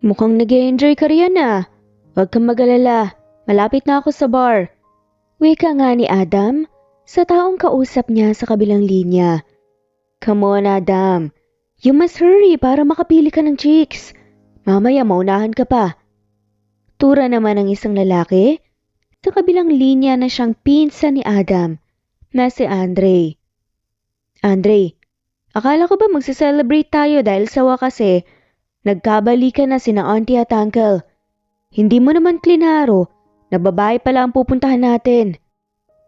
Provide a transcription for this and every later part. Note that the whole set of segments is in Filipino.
Mukhang nag-e-enjoy ka riyan ah. Huwag kang mag-alala. Malapit na ako sa bar. Wika nga ni Adam sa taong kausap niya sa kabilang linya. Come on Adam. You must hurry para makapili ka ng chicks. Mamaya maunahan ka pa. Tura naman ng isang lalaki sa kabilang linya na siyang pinsan ni Adam na si Andre. Andre, akala ko ba magse-celebrate tayo dahil sa wakas nagkabalikan na sina auntie at uncle. Hindi mo naman klinaro na babae pala ang pupuntahan natin.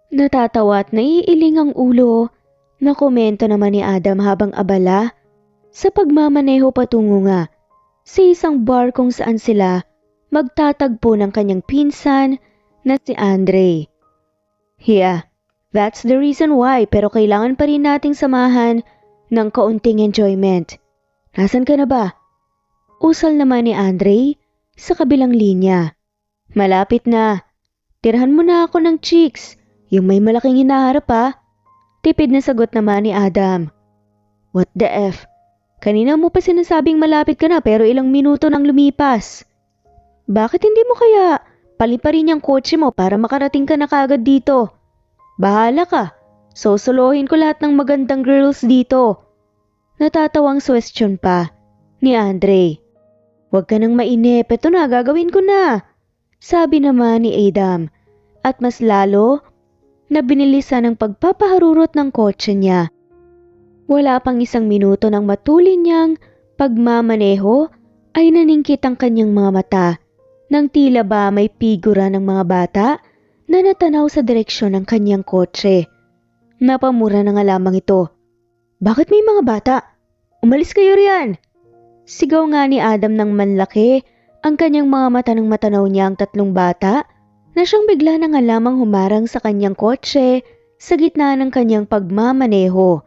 Natatawa at naiiling ang ulo na komento naman ni Adam habang abala sa pagmamaneho patungo nga sa isang bar kung saan sila magtatagpo ng kanyang pinsan na si Andre. Yeah, that's the reason why, pero kailangan pa rin nating samahan ng kaunting enjoyment. Nasaan ka na ba? Usal naman ni Andre sa kabilang linya. Malapit na. Tirahan mo na ako ng chicks, yung may malaking hinaharap pa. Tipid na sagot naman ni Adam. What the F? Kanina mo pa sinasabing malapit ka na pero ilang minuto nang lumipas. Bakit hindi mo kaya paliparin yung kotse mo para makarating ka na kagad dito? Bahala ka. Sosolohin ko lahat ng magandang girls dito. Natatawang question pa ni Andre. Huwag ka nang mainip, eto na, gagawin ko na. Sabi naman ni Adam at mas lalo na binilisan ang pagpapaharurot ng kotse niya. Wala pang isang minuto nang matulin niyang pagmamaneho ay naningkit ang kanyang mga mata nang tila ba may figura ng mga bata na natanaw sa direksyon ng kanyang kotse. Napamura na nga lamang ito. Bakit may mga bata? Umalis kayo riyan! Sigaw nga ni Adam ng manlaki ang kanyang mga mata nang matanaw niya ang tatlong bata na siyang bigla na nga lamang humarang sa kanyang kotse sa gitna ng kanyang pagmamaneho.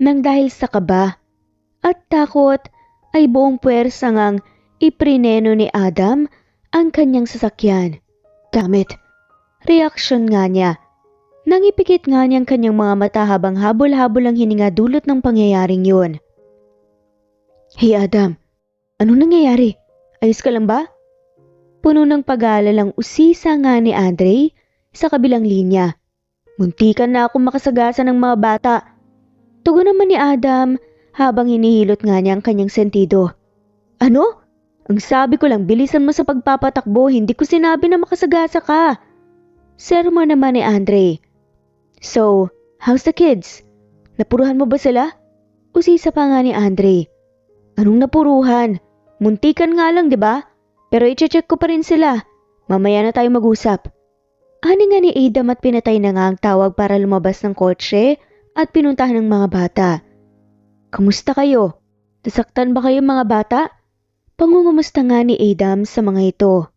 Nang dahil sa kaba at takot ay buong puwersa ngang iprineno ni Adam ang kanyang sasakyan. Damn! Reaksyon nga niya. Nang ipikit nga niya ang kanyang mga mata habang habol-habol ang hininga dulot ng pangyayaring yun. Hey Adam, anong nangyayari? Ayos ka lang ba? Puno ng pag-aalalang usisa nga ni Andre sa kabilang linya. Muntikan na akong makasagasa ng mga bata. Tugon naman ni Adam habang hinihilot nga niya ang kanyang sentido. Ano? Ang sabi ko lang bilisan mo sa pagpapatakbo, hindi ko sinabi na makasagasa ka. Sermo naman ni Andre. So, how's the kids? Napuruhan mo ba sila? Usisa pa nga ni Andre. Anong napuruhan? Muntikan nga lang, 'di ba? Pero i-check ko pa rin sila. Mamaya na tayo mag-usap. Ani nga ni Adam at pinatay na nga ang tawag para lumabas ng kotse at pinuntahan ng mga bata. Kamusta kayo? Nasaktan ba kayo mga bata? Pangungumusta nga ni Adam sa mga ito.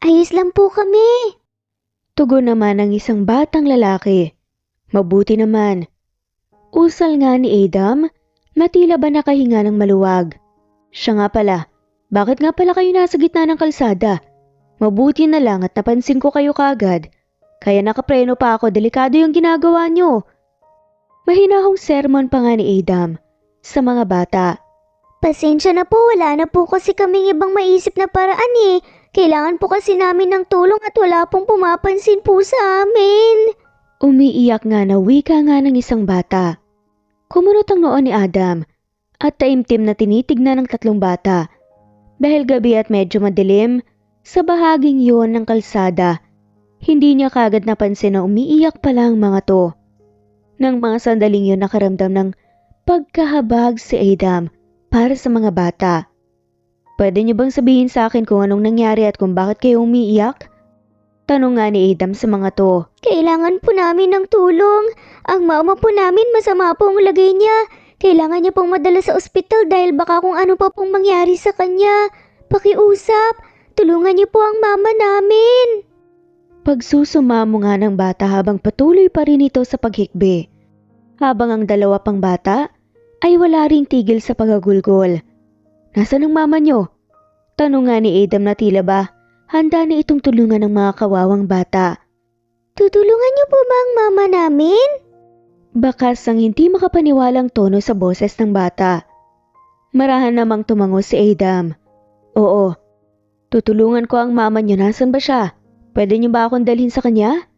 Ayos lang po kami. Tugon naman ng isang batang lalaki. Mabuti naman. Usal nga ni Adam na tila ba nakahinga ng maluwag. Siya nga pala, bakit nga pala kayo nasa gitna ng kalsada? Mabuti na lang at napansin ko kayo kagad. Kaya nakapreno pa ako, delikado yung ginagawa nyo. Mahinahong sermon pa nga ni Adam sa mga bata. Pasensya na po, wala na po kasi kaming ibang maisip na paraan eh. Kailangan po kasi namin ng tulong at wala pong pumapansin po sa amin. Umiiyak nga na wika nga ng isang bata. Kumunot ang noo ni Adam at taimtim na tinitignan ng tatlong bata. Dahil gabi at medyo madilim, sa bahaging yon ng kalsada, hindi niya kagad napansin na umiiyak pala ang mga to. Nang mga sandaling yon nakaramdam ng pagkahabag si Adam para sa mga bata. Pwede niyo bang sabihin sa akin kung anong nangyari at kung bakit kayo umiiyak? Tanong nga ni Adam sa mga to. Kailangan po namin ng tulong. Ang mama po namin masama po ang lagay niya. Kailangan niya pong madala sa ospital dahil baka kung ano pa pong mangyari sa kanya. Pakiusap, tulungan niyo po ang mama namin. Pagsusumamo nga ng bata habang patuloy pa rin ito sa paghikbi. Habang ang dalawa pang bata ay wala ring tigil sa pagagulgol. Nasaan ang mama niyo? Tanong nga ni Adam na tila ba handa na itong tulungan ng mga kawawang bata. Tutulungan niyo po ba ang mama namin? Bakas ang hindi makapaniwalang tono sa boses ng bata. Marahan namang tumango si Adam. Oo, tutulungan ko ang mama niyo. Nasaan ba siya? Pwede niyo ba akong dalhin sa kanya?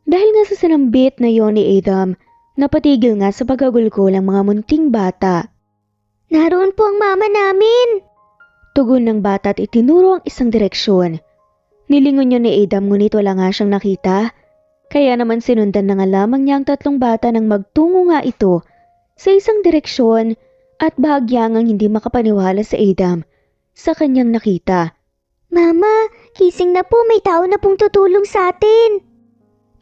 Dahil nga sa sinambit na yon ni Adam, napatigil nga sa pagkagulgol ang mga munting bata. Naroon po ang mama namin. Tugon ng bata at itinuro ang isang direksyon. Nilingon niya ni Adam ngunit wala nga siyang nakita. Kaya naman sinundan na nga lamang niya ang tatlong bata nang magtungo nga ito sa isang direksyon at bahagyang hindi makapaniwala sa Adam sa kanyang nakita. Mama, gising na po, may tao na pong tutulong sa atin.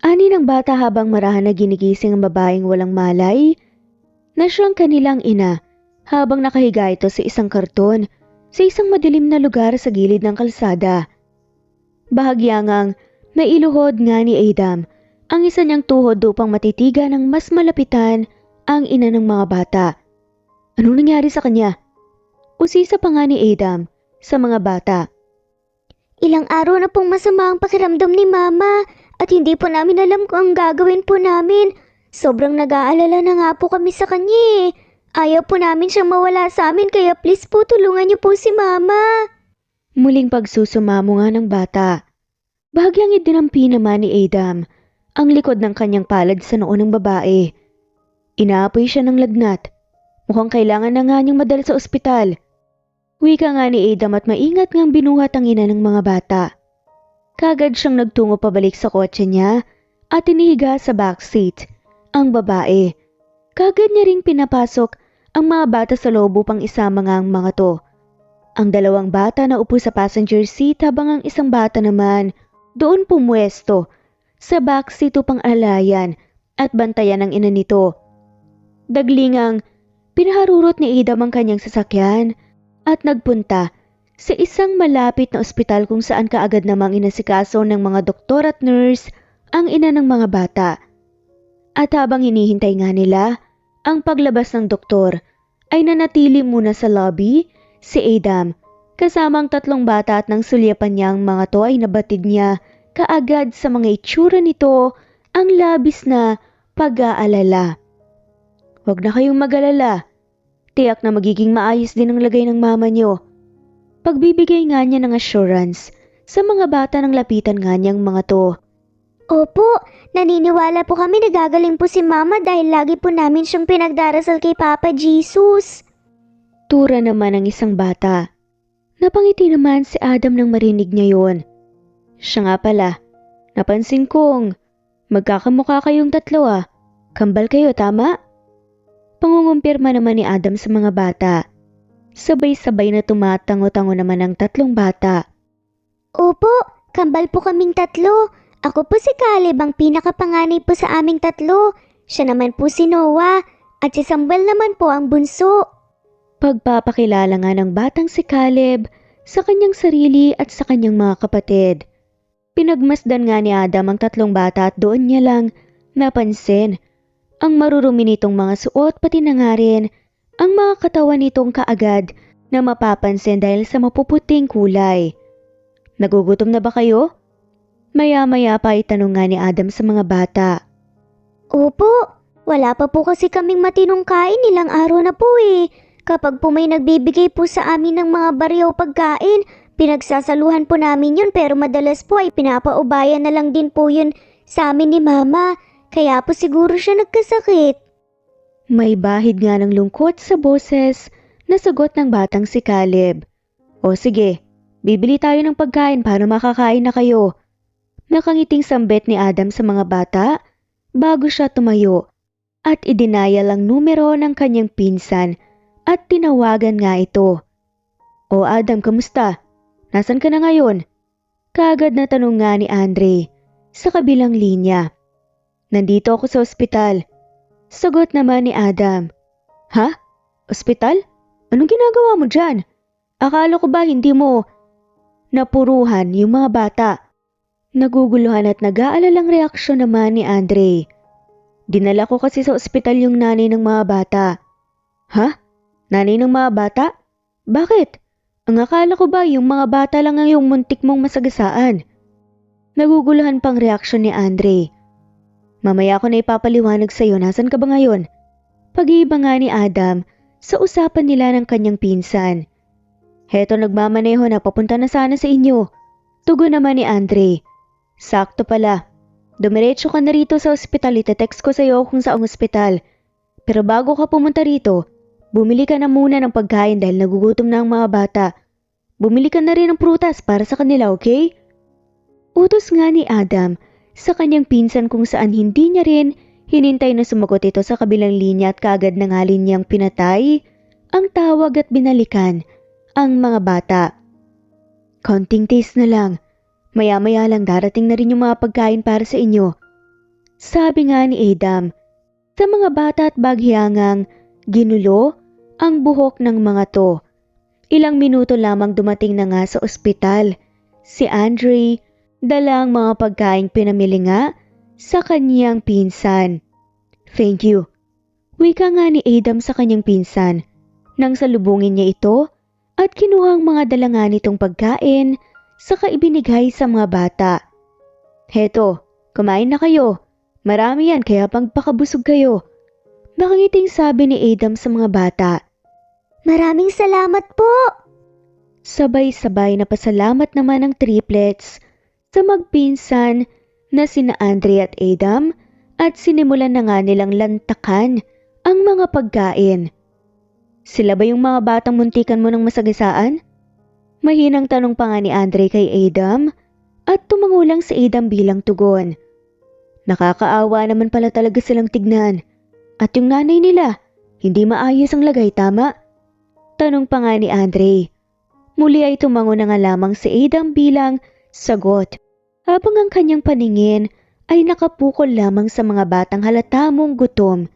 Ani ng bata habang marahan na ginigising ang babaeng walang malay na siyang kanilang ina habang nakahiga ito sa isang karton sa isang madilim na lugar sa gilid ng kalsada. Bahagyangang nailuhod nga ni Adam ang isa niyang tuhod upang matitigan ng mas malapitan ang ina ng mga bata. Anong nangyari sa kanya? Usisa pa nga ni Adam sa mga bata. Ilang araw na pong masama ang pakiramdam ni Mama at hindi po namin alam kung ang gagawin po namin. Sobrang nag-aalala na nga po kami sa kanya eh. Ayaw po namin siyang mawala sa amin kaya please po tulungan niyo po si Mama. Muling pagsusumamo nga ng bata. Bahagyang idinampi naman ni Adam ang likod ng kanyang palad sa noo ng babae. Inaapoy siya ng lagnat. Mukhang kailangan na nga niyang madala sa ospital. Wika nga ni Adam at maingat ngang binuhat ang ina ng mga bata. Kagad siyang nagtungo pabalik sa kotse niya at inihiga sa backseat ang babae. Kagad niya ring pinapasok ang mga bata sa loob upang isama nga ang mga to. Ang dalawang bata na upo sa passenger seat habang ang isang bata naman doon pumwesto sa backseat upang alayan at bantayan ang ina nito. Daglingang pinaharurot ni Adam ang kanyang sasakyan at nagpunta sa isang malapit na ospital kung saan kaagad namang inasikaso ng mga doktor at nurse ang ina ng mga bata. At habang hinihintay nga nila ang paglabas ng doktor, ay nanatili muna sa lobby si Adam kasama ang tatlong bata at nang sulyapan niya ang mga to ay nabatid niya kaagad sa mga itsura nito ang labis na pag-aalala. Huwag na kayong mag-alala. Tiyak na magiging maayos din ang lagay ng mama niyo. Pagbibigay nga niya ng assurance sa mga bata nang lapitan nga niyang mga to. Opo, naniniwala po kami na gagaling po si Mama dahil lagi po namin siyang pinagdarasal kay Papa Jesus. Tura naman ang isang bata. Napangiti naman si Adam nang marinig niya yon. Siya nga pala, napansin kong magkakamukha kayong tatlo ah. Kambal kayo, tama? Pangungumpirma naman ni Adam sa mga bata. Sabay-sabay na tumatango-tango naman ang tatlong bata. Opo, kambal po kaming tatlo. Ako po si Caleb, ang pinakapanganay po sa aming tatlo. Siya naman po si Noah at si Samuel naman po ang bunso. Pagpapakilala nga ng batang si Caleb sa kanyang sarili at sa kanyang mga kapatid. Pinagmasdan nga ni Adam ang tatlong bata at doon niya lang napansin ang marurumi nitong mga suot pati na nga rin ang mga katawan nitong kaagad na mapapansin dahil sa mapuputing kulay. Nagugutom na ba kayo? Maya-maya pa itanong nga ni Adam sa mga bata. Opo, wala pa po kasi kaming matinong kain, ilang araw na po eh. Kapag po may nagbibigay po sa amin ng mga baryaw pagkain, pinagsasaluhan po namin yun pero madalas po ay pinapaubayan na lang din po yun sa amin ni Mama. Kaya po siguro siya nagkasakit. May bahid nga ng lungkot sa boses na sagot ng batang si Caleb. O sige, bibili tayo ng pagkain para makakain na kayo. Nakangiting sambet ni Adam sa mga bata bago siya tumayo at idinayal ang numero ng kanyang pinsan at tinawagan nga ito. O Adam, kamusta? Nasaan ka na ngayon? Kaagad na tanong nga ni Andre sa kabilang linya. Nandito ako sa ospital. Sagot naman ni Adam. Ha? Ospital? Anong ginagawa mo dyan? Akala ko ba hindi mo napuruhan yung mga bata? Naguguluhan at nag-aalalang reaksyon naman ni Andre. Dinala ko kasi sa ospital yung nanay ng mga bata. Ha? Nanay ng mga bata? Bakit? Ang akala ko ba yung mga bata lang ang yung muntik mong masagasaan? Naguguluhan pang reaksyon ni Andre. Mamaya ko na ipapaliwanag sa'yo, nasan ka ba ngayon? Pag-iiba nga ni Adam sa usapan nila ng kanyang pinsan. Heto nagmamaneho na papunta na sana sa inyo. Tugon naman ni Andre. Sakto pala. Dumiretso ka na rito sa ospital, itetext ko sa'yo kung saang ospital. Pero bago ka pumunta rito, bumili ka na muna ng pagkain dahil nagugutom na ang mga bata. Bumili ka na rin ng prutas para sa kanila, okay? Utos nga ni Adam sa kanyang pinsan kung saan hindi niya rin hinintay na sumagot ito sa kabilang linya at kaagad na nga rin niyang pinatay ang tawag at binalikan ang mga bata. Konting taste na lang. Maya-maya lang darating na rin yung mga pagkain para sa inyo. Sabi nga ni Adam sa mga bata at baghiyangang ginulo ang buhok ng mga to. Ilang minuto lamang dumating na nga sa ospital. Si Andre dala ang mga pagkaing pinamili nga sa kanyang pinsan. Thank you. Wika nga ni Adam sa kanyang pinsan nang salubungin niya ito at kinuha ang mga dala nitong pagkain saka ibinigay sa mga bata. Heto, kumain na kayo. Marami yan kaya pagpakabusog kayo. Nakangiting sabi ni Adam sa mga bata. Maraming salamat po! Sabay-sabay na pasalamat naman ang triplets sa magpinsan na sina Andre at Adam at sinimulan na nga nilang lantakan ang mga pagkain. Sila ba yung mga batang muntikan mo ng masagasaan? Mahinang tanong pa nga ni Andre kay Adam at tumangulang si Adam bilang tugon. Nakakaawa naman pala talaga silang tignan. At yung nanay nila, hindi maayos ang lagay, tama? Tanong pa nga ni Andre. Muli ay tumango na nga lamang si Adam bilang sagot. Habang ang kanyang paningin ay nakapukol lamang sa mga batang halata mong gutom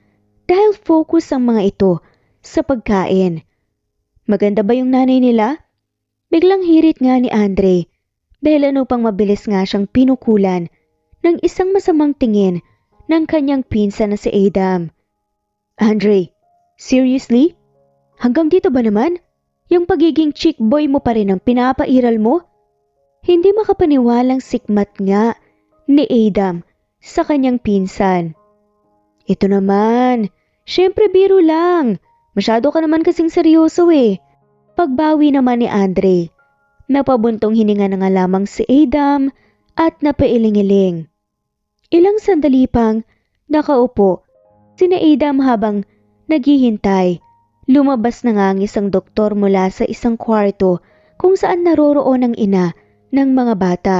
dahil focus ang mga ito sa pagkain. Maganda ba yung nanay nila? Biglang hirit nga ni Andre dahil ano pang mabilis nga siyang pinukulan ng isang masamang tingin ng kanyang pinsan na si Adam. Andre, seriously? Hanggang dito ba naman? Yung pagiging chick boy mo pa rin ang pinapairal mo? Hindi makapaniwalang sikmat nga ni Adam sa kanyang pinsan. Ito naman, syempre biro lang. Masyado ka naman kasing seryoso eh. Pagbawi naman ni Andre. Napabuntong hininga na nga lamang si Adam at napailing-iling. Ilang sandali pang nakaupo sina Adam habang naghihintay. Lumabas na nga ang isang doktor mula sa isang kwarto kung saan naroroon ang ina ng mga bata.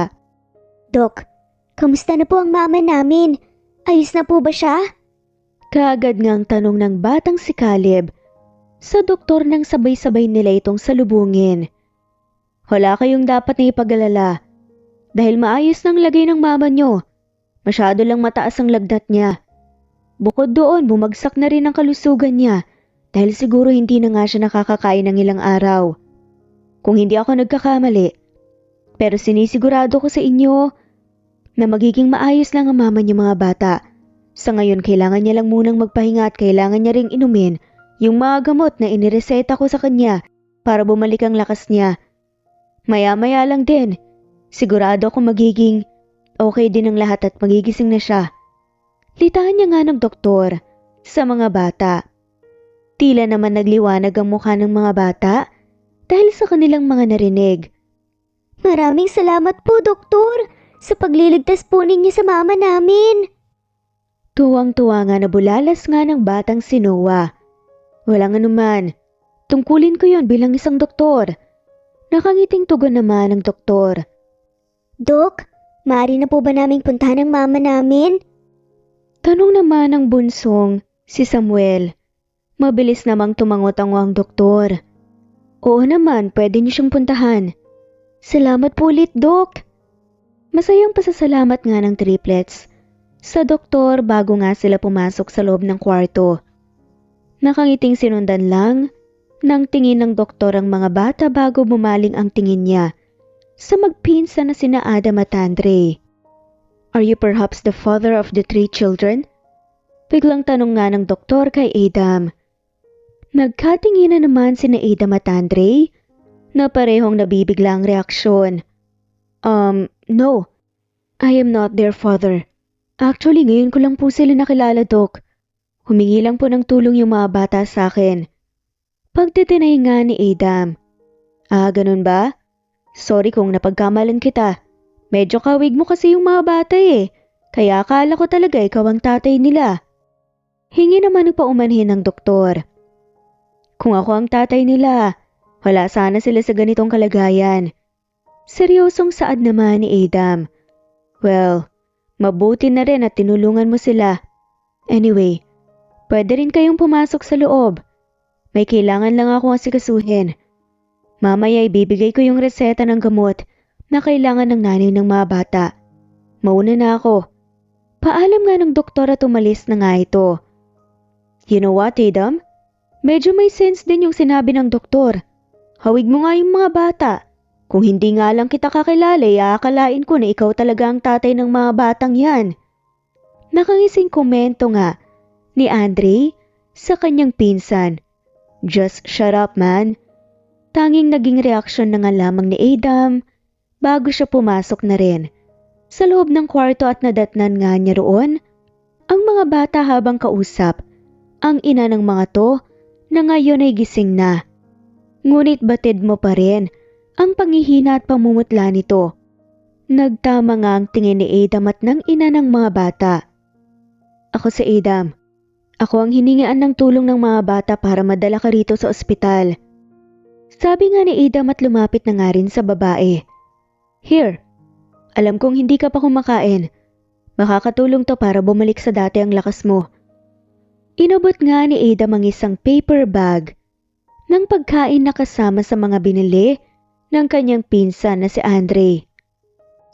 Dok, kamusta na po ang mama namin? Ayos na po ba siya? Kaagad ngang tanong ng batang si Caleb sa doktor nang sabay-sabay nila itong salubungin. Wala kayong dapat na ipag-alala dahil maayos ng lagay ng mama nyo. Masyado lang mataas ang lagnat niya. Bukod doon, bumagsak na rin ang kalusugan niya dahil siguro hindi na nga siya nakakakain ng ilang araw. Kung hindi ako nagkakamali, pero sinisigurado ko sa inyo na magiging maayos lang ang mama niya mga bata. Sa ngayon, kailangan niya lang munang magpahinga at kailangan niya ring inumin yung mga gamot na inireseta ko sa kanya para bumalik ang lakas niya. Maya-maya lang din, sigurado ako magiging okay din ang lahat at magigising na siya. Litaan niya nga ng doktor sa mga bata. Tila naman nagliwanag ang mukha ng mga bata dahil sa kanilang mga narinig. Maraming salamat po, Doktor, sa pagliligtas po ninyo sa mama namin. Tuwang-tuwa nga na bulalas nga ng batang si Noah. Walang anuman, tungkulin ko yon bilang isang doktor. Nakangiting tugon naman ng doktor. Dok, maaari na po ba naming puntahan ang mama namin? Tanong naman ng bunsong si Samuel. Mabilis namang tumangot-tango ang doktor. Oo naman, pwede niyo siyang puntahan. Salamat po ulit, Dok. Masayang pasasalamat nga ng triplets sa doktor bago nga sila pumasok sa loob ng kwarto. Nakangiting sinundan lang ng tingin ng doktor ang mga bata bago bumaling ang tingin niya sa magpinsan na sina Adam at Andre. Are you perhaps the father of the 3 children? Biglang tanong nga ng doktor kay Adam. Nagkatinginan naman sina Adam at Andre na parehong nabibigla ang reaksyon. No. I am not their father. Actually, ngayon ko lang po sila nakilala, Doc. Humingi lang po ng tulong yung mga bata sa akin. Pagtitinay nga ni Adam. Ah, ganun ba? Sorry kung napagkamalan kita. Medyo kawig mo kasi yung mga bata eh. Kaya akala ko talaga ikaw ang tatay nila. Hingi naman ng paumanhin ng doktor. Kung ako ang tatay nila, wala sana sila sa ganitong kalagayan. Seryosong saad naman ni Adam. Well, mabuti na rin at tinulungan mo sila. Anyway, pwede rin kayong pumasok sa loob. May kailangan lang akong asikasuhin. Mamaya ibibigay ko yung reseta ng gamot na kailangan ng nanay ng mga bata. Mauna na ako. Paalam nga ng doktor at umalis na nga ito. You know what, Adam? Medyo may sense din yung sinabi ng doktor. Hawig mo nga yung mga bata. Kung hindi nga lang kita kakilala, aakalain ko na ikaw talaga ang tatay ng mga batang yan. Nakangising komento nga ni Andre sa kanyang pinsan. Just shut up, man. Tanging naging reaksyon na nga lamang ni Adam bago siya pumasok na rin. Sa loob ng kwarto at nadatnan nga niya roon ang mga bata habang kausap ang ina ng mga to na ngayon ay gising na. Ngunit batid mo pa rin ang panghihina at pamumutla nito. Nagtama nga ang tingin ni Adam at ng ina ng mga bata. Ako si Adam. Ako ang hiningaan ng tulong ng mga bata para madala ka rito sa ospital. Sabi nga ni Adam at lumapit na nga rin sa babae. Here, alam kong hindi ka pa kumakain. Makakatulong to para bumalik sa dati ang lakas mo. Inabot nga ni Adam ang isang paper bag ng pagkain na kasama sa mga binili ng kanyang pinsan na si Andre.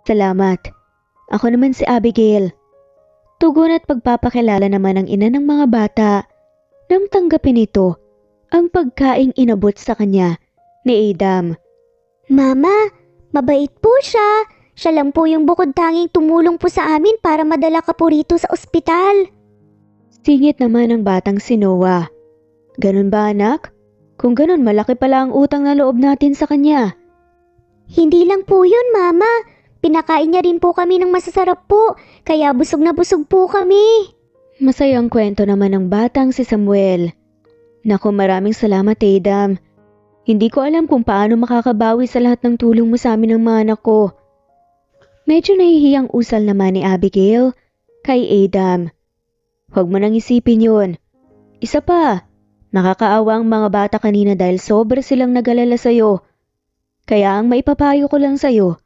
Salamat. Ako naman si Abigail. Tugon at pagpapakilala naman ang ina ng mga bata nang tanggapin ito ang pagkaing inabot sa kanya ni Adam. Mama, mabait po siya. Siya lang po yung bukod tanging tumulong po sa amin para madala ka po rito sa ospital. Singit naman ng batang si Noah. Ganun ba anak? Kung ganun malaki pala ang utang na loob natin sa kanya. Hindi lang po yun, Mama. Pinakain niya rin po kami ng masasarap po, kaya busog na busog po kami. Masayang kwento naman ng batang si Samuel. Naku, maraming salamat Adam. Hindi ko alam kung paano makakabawi sa lahat ng tulong mo sa amin ng mga anak ko. Medyo nahihiyang usal naman ni Abigail kay Adam. Huwag mo nang isipin yun. Isa pa, nakakaawa ang mga bata kanina dahil sobra silang nag-alala sa'yo. Kaya ang maipapayo ko lang sa'yo,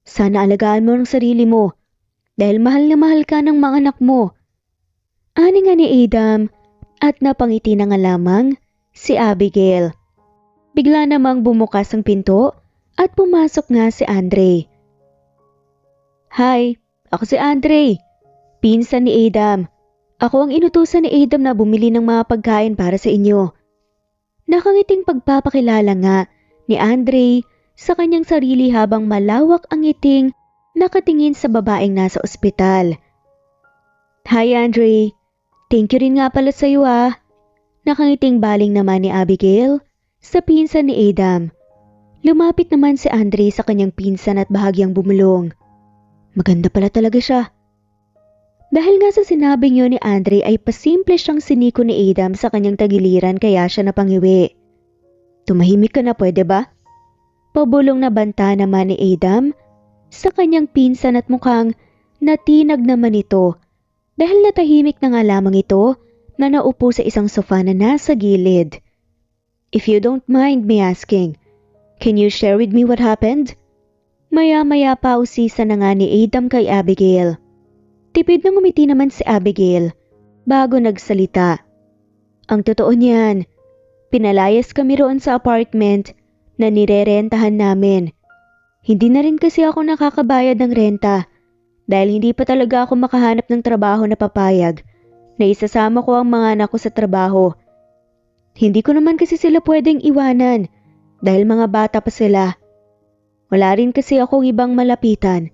sana alagaan mo ang sarili mo dahil mahal na mahal ka ng mga anak mo. Ani nga ni Adam at napangiti na nga lamang si Abigail. Bigla namang bumukas ang pinto at pumasok nga si Andre. Hi, ako si Andre, pinsan ni Adam. Ako ang inutusan ni Adam na bumili ng mga pagkain para sa inyo. Nakangiting pagpapakilala nga ni Andre sa kanyang sarili habang malawak ang ngiting nakatingin sa babaeng nasa ospital. Hi Andre, thank you rin nga pala sa iyo ah. Nakangiting baling naman ni Abigail sa pinsan ni Adam. Lumapit naman si Andre sa kanyang pinsan at bahagyang bumulong. Maganda pala talaga siya. Dahil nga sa sinabing yun ni Andre ay pasimple siyang siniko ni Adam sa kanyang tagiliran kaya siya napangiwi. Tumahimik ka na pwede ba? Pabulong na banta naman ni Adam sa kanyang pinsan at mukhang natinag naman ito dahil natahimik na nga lamang ito na naupo sa isang sofa na nasa gilid. If you don't mind me asking, can you share with me what happened? Maya-maya pa usisa na nga ni Adam kay Abigail. Tipid na ngumiti naman si Abigail bago nagsalita. Ang totoo niyan, pinalayas kami roon sa apartment na nirerentahan namin. Hindi na rin kasi ako nakakabayad ng renta dahil hindi pa talaga ako makahanap ng trabaho na papayag na isasama ko ang mga anak ko sa trabaho. Hindi ko naman kasi sila pwedeng iwanan dahil mga bata pa sila. Wala rin kasi akong ibang malapitan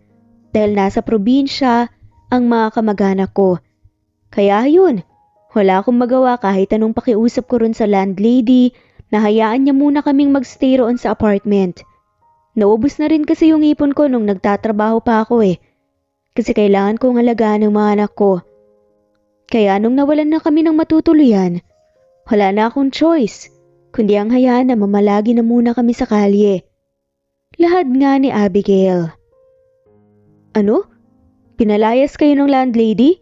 dahil nasa probinsya ang mga kamag-anak ko. Kaya yun, wala akong magawa kahit anong pakiusap ko ron sa landlady na hayaan niya muna kaming magstay roon sa apartment. Naubos na rin kasi yung ipon ko nung nagtatrabaho pa ako kasi kailangan kong alagaan ng mga anak ko. Kaya nung nawalan na kami ng matutuluyan, wala na akong choice. kundi ang hayaan na mamalagi na muna kami sa kalye. Lahad nga ni Abigail. Ano? Pinalayas kayo ng landlady?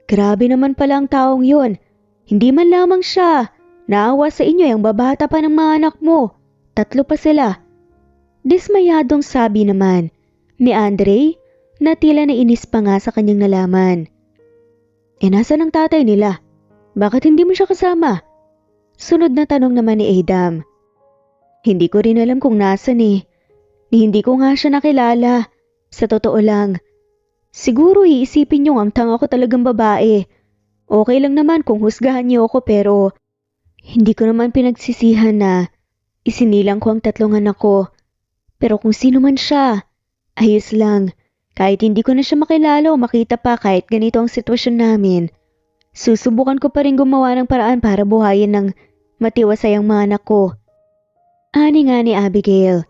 Grabe naman pala ang taong yun. Hindi man lamang siya. Naawa sa inyo yung babata pa ng mga anak mo. 3 pa sila. Dismayadong sabi naman ni Andre na tila nainis pa nga sa kanyang nalaman. Nasaan ang tatay nila? Bakit hindi mo siya kasama? Sunod na tanong naman ni Adam. Hindi ko rin alam kung nasan eh. Hindi ko nga siya nakilala. Sa totoo lang. Siguro iisipin niyo ang tanga ko talagang babae. Okay lang naman kung husgahan niyo ako pero hindi ko naman pinagsisihan na isinilang ko ang 3 anak ko. Pero kung sino man siya, ayos lang. Kahit hindi ko na siya makilala o makita pa kahit ganito ang sitwasyon namin, susubukan ko pa rin gumawa ng paraan para buhayin ng matiwasay ang mga anak ko. Ani nga ni Abigail.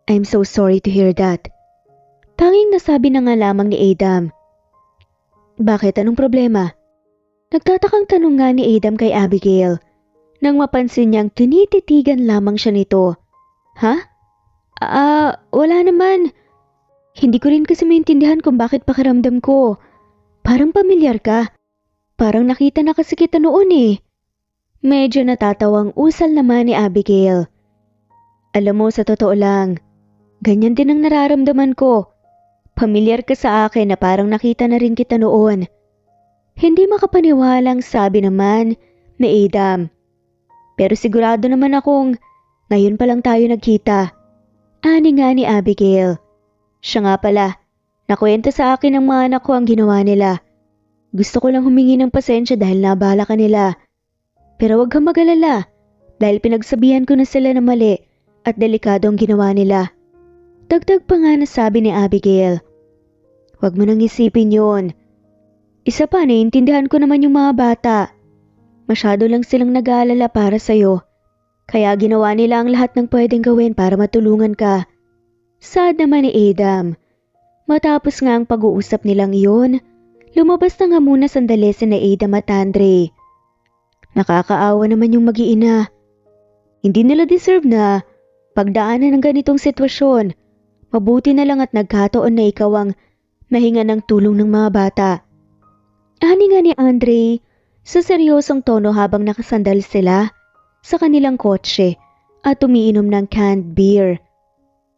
I'm so sorry to hear that. Tanging nasabi na nga lamang ni Adam. Bakit? Anong problema? Nagtatakang tanong nga ni Adam kay Abigail nang mapansin niyang tinititigan lamang siya nito. Ha? Wala naman. Hindi ko rin kasi maintindihan kung bakit pakiramdam ko. Parang pamilyar ka. Parang nakita na kasi kita noon eh. Medyo natatawang usal naman ni Abigail. Alam mo, sa totoo lang, ganyan din ang nararamdaman ko. Pamilyar ka sa akin na parang nakita na rin kita noon. Hindi makapaniwalang sabi naman ni Adam. Pero sigurado naman akong ngayon pa lang tayo nagkita. Ani nga ni Abigail. Siya nga pala, nakwento sa akin ng mga anak ko ang ginawa nila. Gusto ko lang humingi ng pasensya dahil nabala ka nila. Pero wag kang mag-alala dahil pinagsabihan ko na sila na mali at delikado ang ginawa nila. Dagdag pa nga na sabi ni Abigail. Wag mo nang isipin yun. Isa pa, naiintindihan ko naman yung mga bata. Masyado lang silang nag-aalala para sa'yo. Kaya ginawa nila ang lahat ng pwedeng gawin para matulungan ka. Sad naman ni Adam. Matapos nga ang pag-uusap nilang iyon, lumabas na nga muna sandali sina Adam at Andre. Nakakaawa naman yung mag-iina. Hindi nila deserve na pagdaanan ng ganitong sitwasyon. Mabuti na lang at nagkataon na ikaw ang mahinga ng tulong ng mga bata. Ani nga ni Andre sa seryosong tono habang nakasandal sila sa kanilang kotse at umiinom ng canned beer.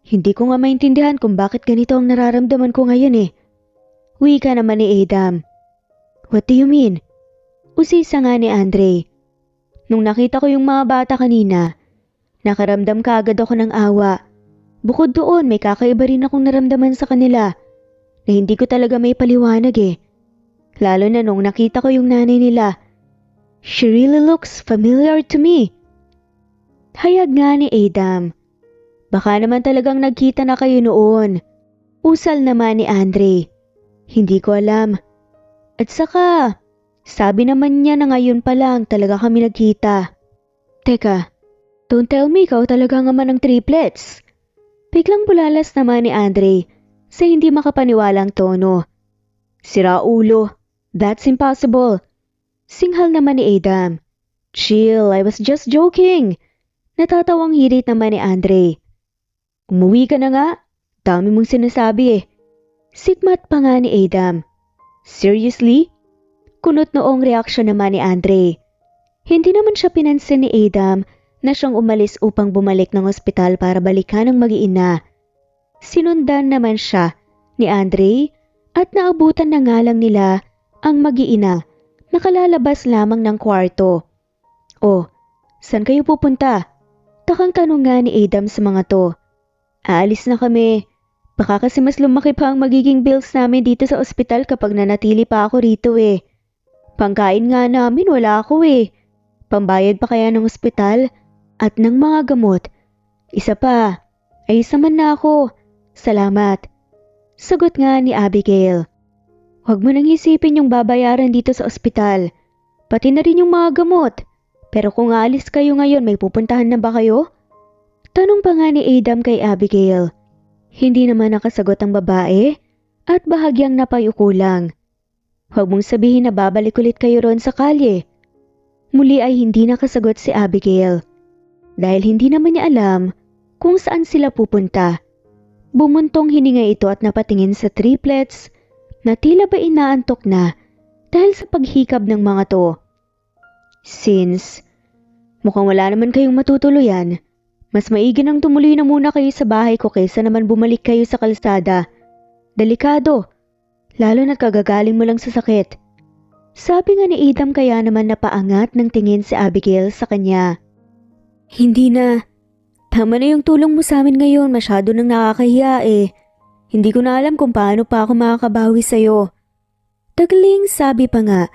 Hindi ko nga maintindihan kung bakit ganito ang nararamdaman ko ngayon eh. Wika naman ni Adam. What do you mean? Usisa nga ni Andre. Nung nakita ko yung mga bata kanina, nakaramdam ka agad ako ng awa. Bukod doon, may kakaiba rin akong naramdaman sa kanila na hindi ko talaga may paliwanag eh. Lalo na nung nakita ko yung nanay nila. She really looks familiar to me. Hayag nga ni Adam. Baka naman talagang nagkita na kayo noon. Usal naman ni Andre. Hindi ko alam. At saka, sabi naman niya na ngayon pa lang talaga kami nagkita. Teka, don't tell me ikaw talaga nga man ng triplets. Biglang bulalas naman ni Andre sa hindi makapaniwalang tono. Sira ulo. That's impossible. Singhal naman ni Adam. Chill, I was just joking. Natatawang hirit naman ni Andre. Umuwi ka na nga. Dami mong sinasabi eh. Sikmat pa nga ni Adam. Seriously? Kunot noong reaksyon naman ni Andre. Hindi naman siya pinansin ni Adam na siyang umalis upang bumalik ng ospital para balikan ang mag-iina. Sinundan naman siya ni Andre at naabutan na nga lang nila ang mag-iina. Nakalalabas lamang ng kwarto. Oh, saan kayo pupunta? Takang tanong nga ni Adam sa mga to. Aalis na kami. Baka kasi mas lumaki pa ang magiging bills namin dito sa ospital kapag nanatili pa ako rito eh. Pangkain nga namin wala ako eh. Pambayad pa kaya ng ospital at ng mga gamot. Isa pa, ay saman na ako. Salamat. Sagot nga ni Abigail. Huwag mo nang isipin yung babayaran dito sa ospital. Pati na rin yung mga gamot. Pero kung aalis kayo ngayon, may pupuntahan na ba kayo? Tanong pa nga ni Adam kay Abigail. Hindi naman nakasagot ang babae at bahagyang napayuko lang. Huwag mong sabihin na babalik ulit kayo roon sa kalye. Muli ay hindi nakasagot si Abigail. dahil hindi naman niya alam kung saan sila pupunta. Bumuntong hininga ito at napatingin sa triplets na tila ba inaantok na dahil sa paghikab ng mga to. Since mukhang wala naman kayong matutuluyan, mas maigi nang tumuloy na muna kayo sa bahay ko kaysa naman bumalik kayo sa kalsada. Delikado, lalo na't kagagaling mo lang sa sakit. Sabi nga ni Adam kaya naman napaangat ng tingin si Abigail sa kanya. Hindi na. Tama na yung tulong mo sa amin ngayon, masyado nang nakakahiya eh. Hindi ko na alam kung paano pa ako makakabawi sa'yo. Tagling sabi pa nga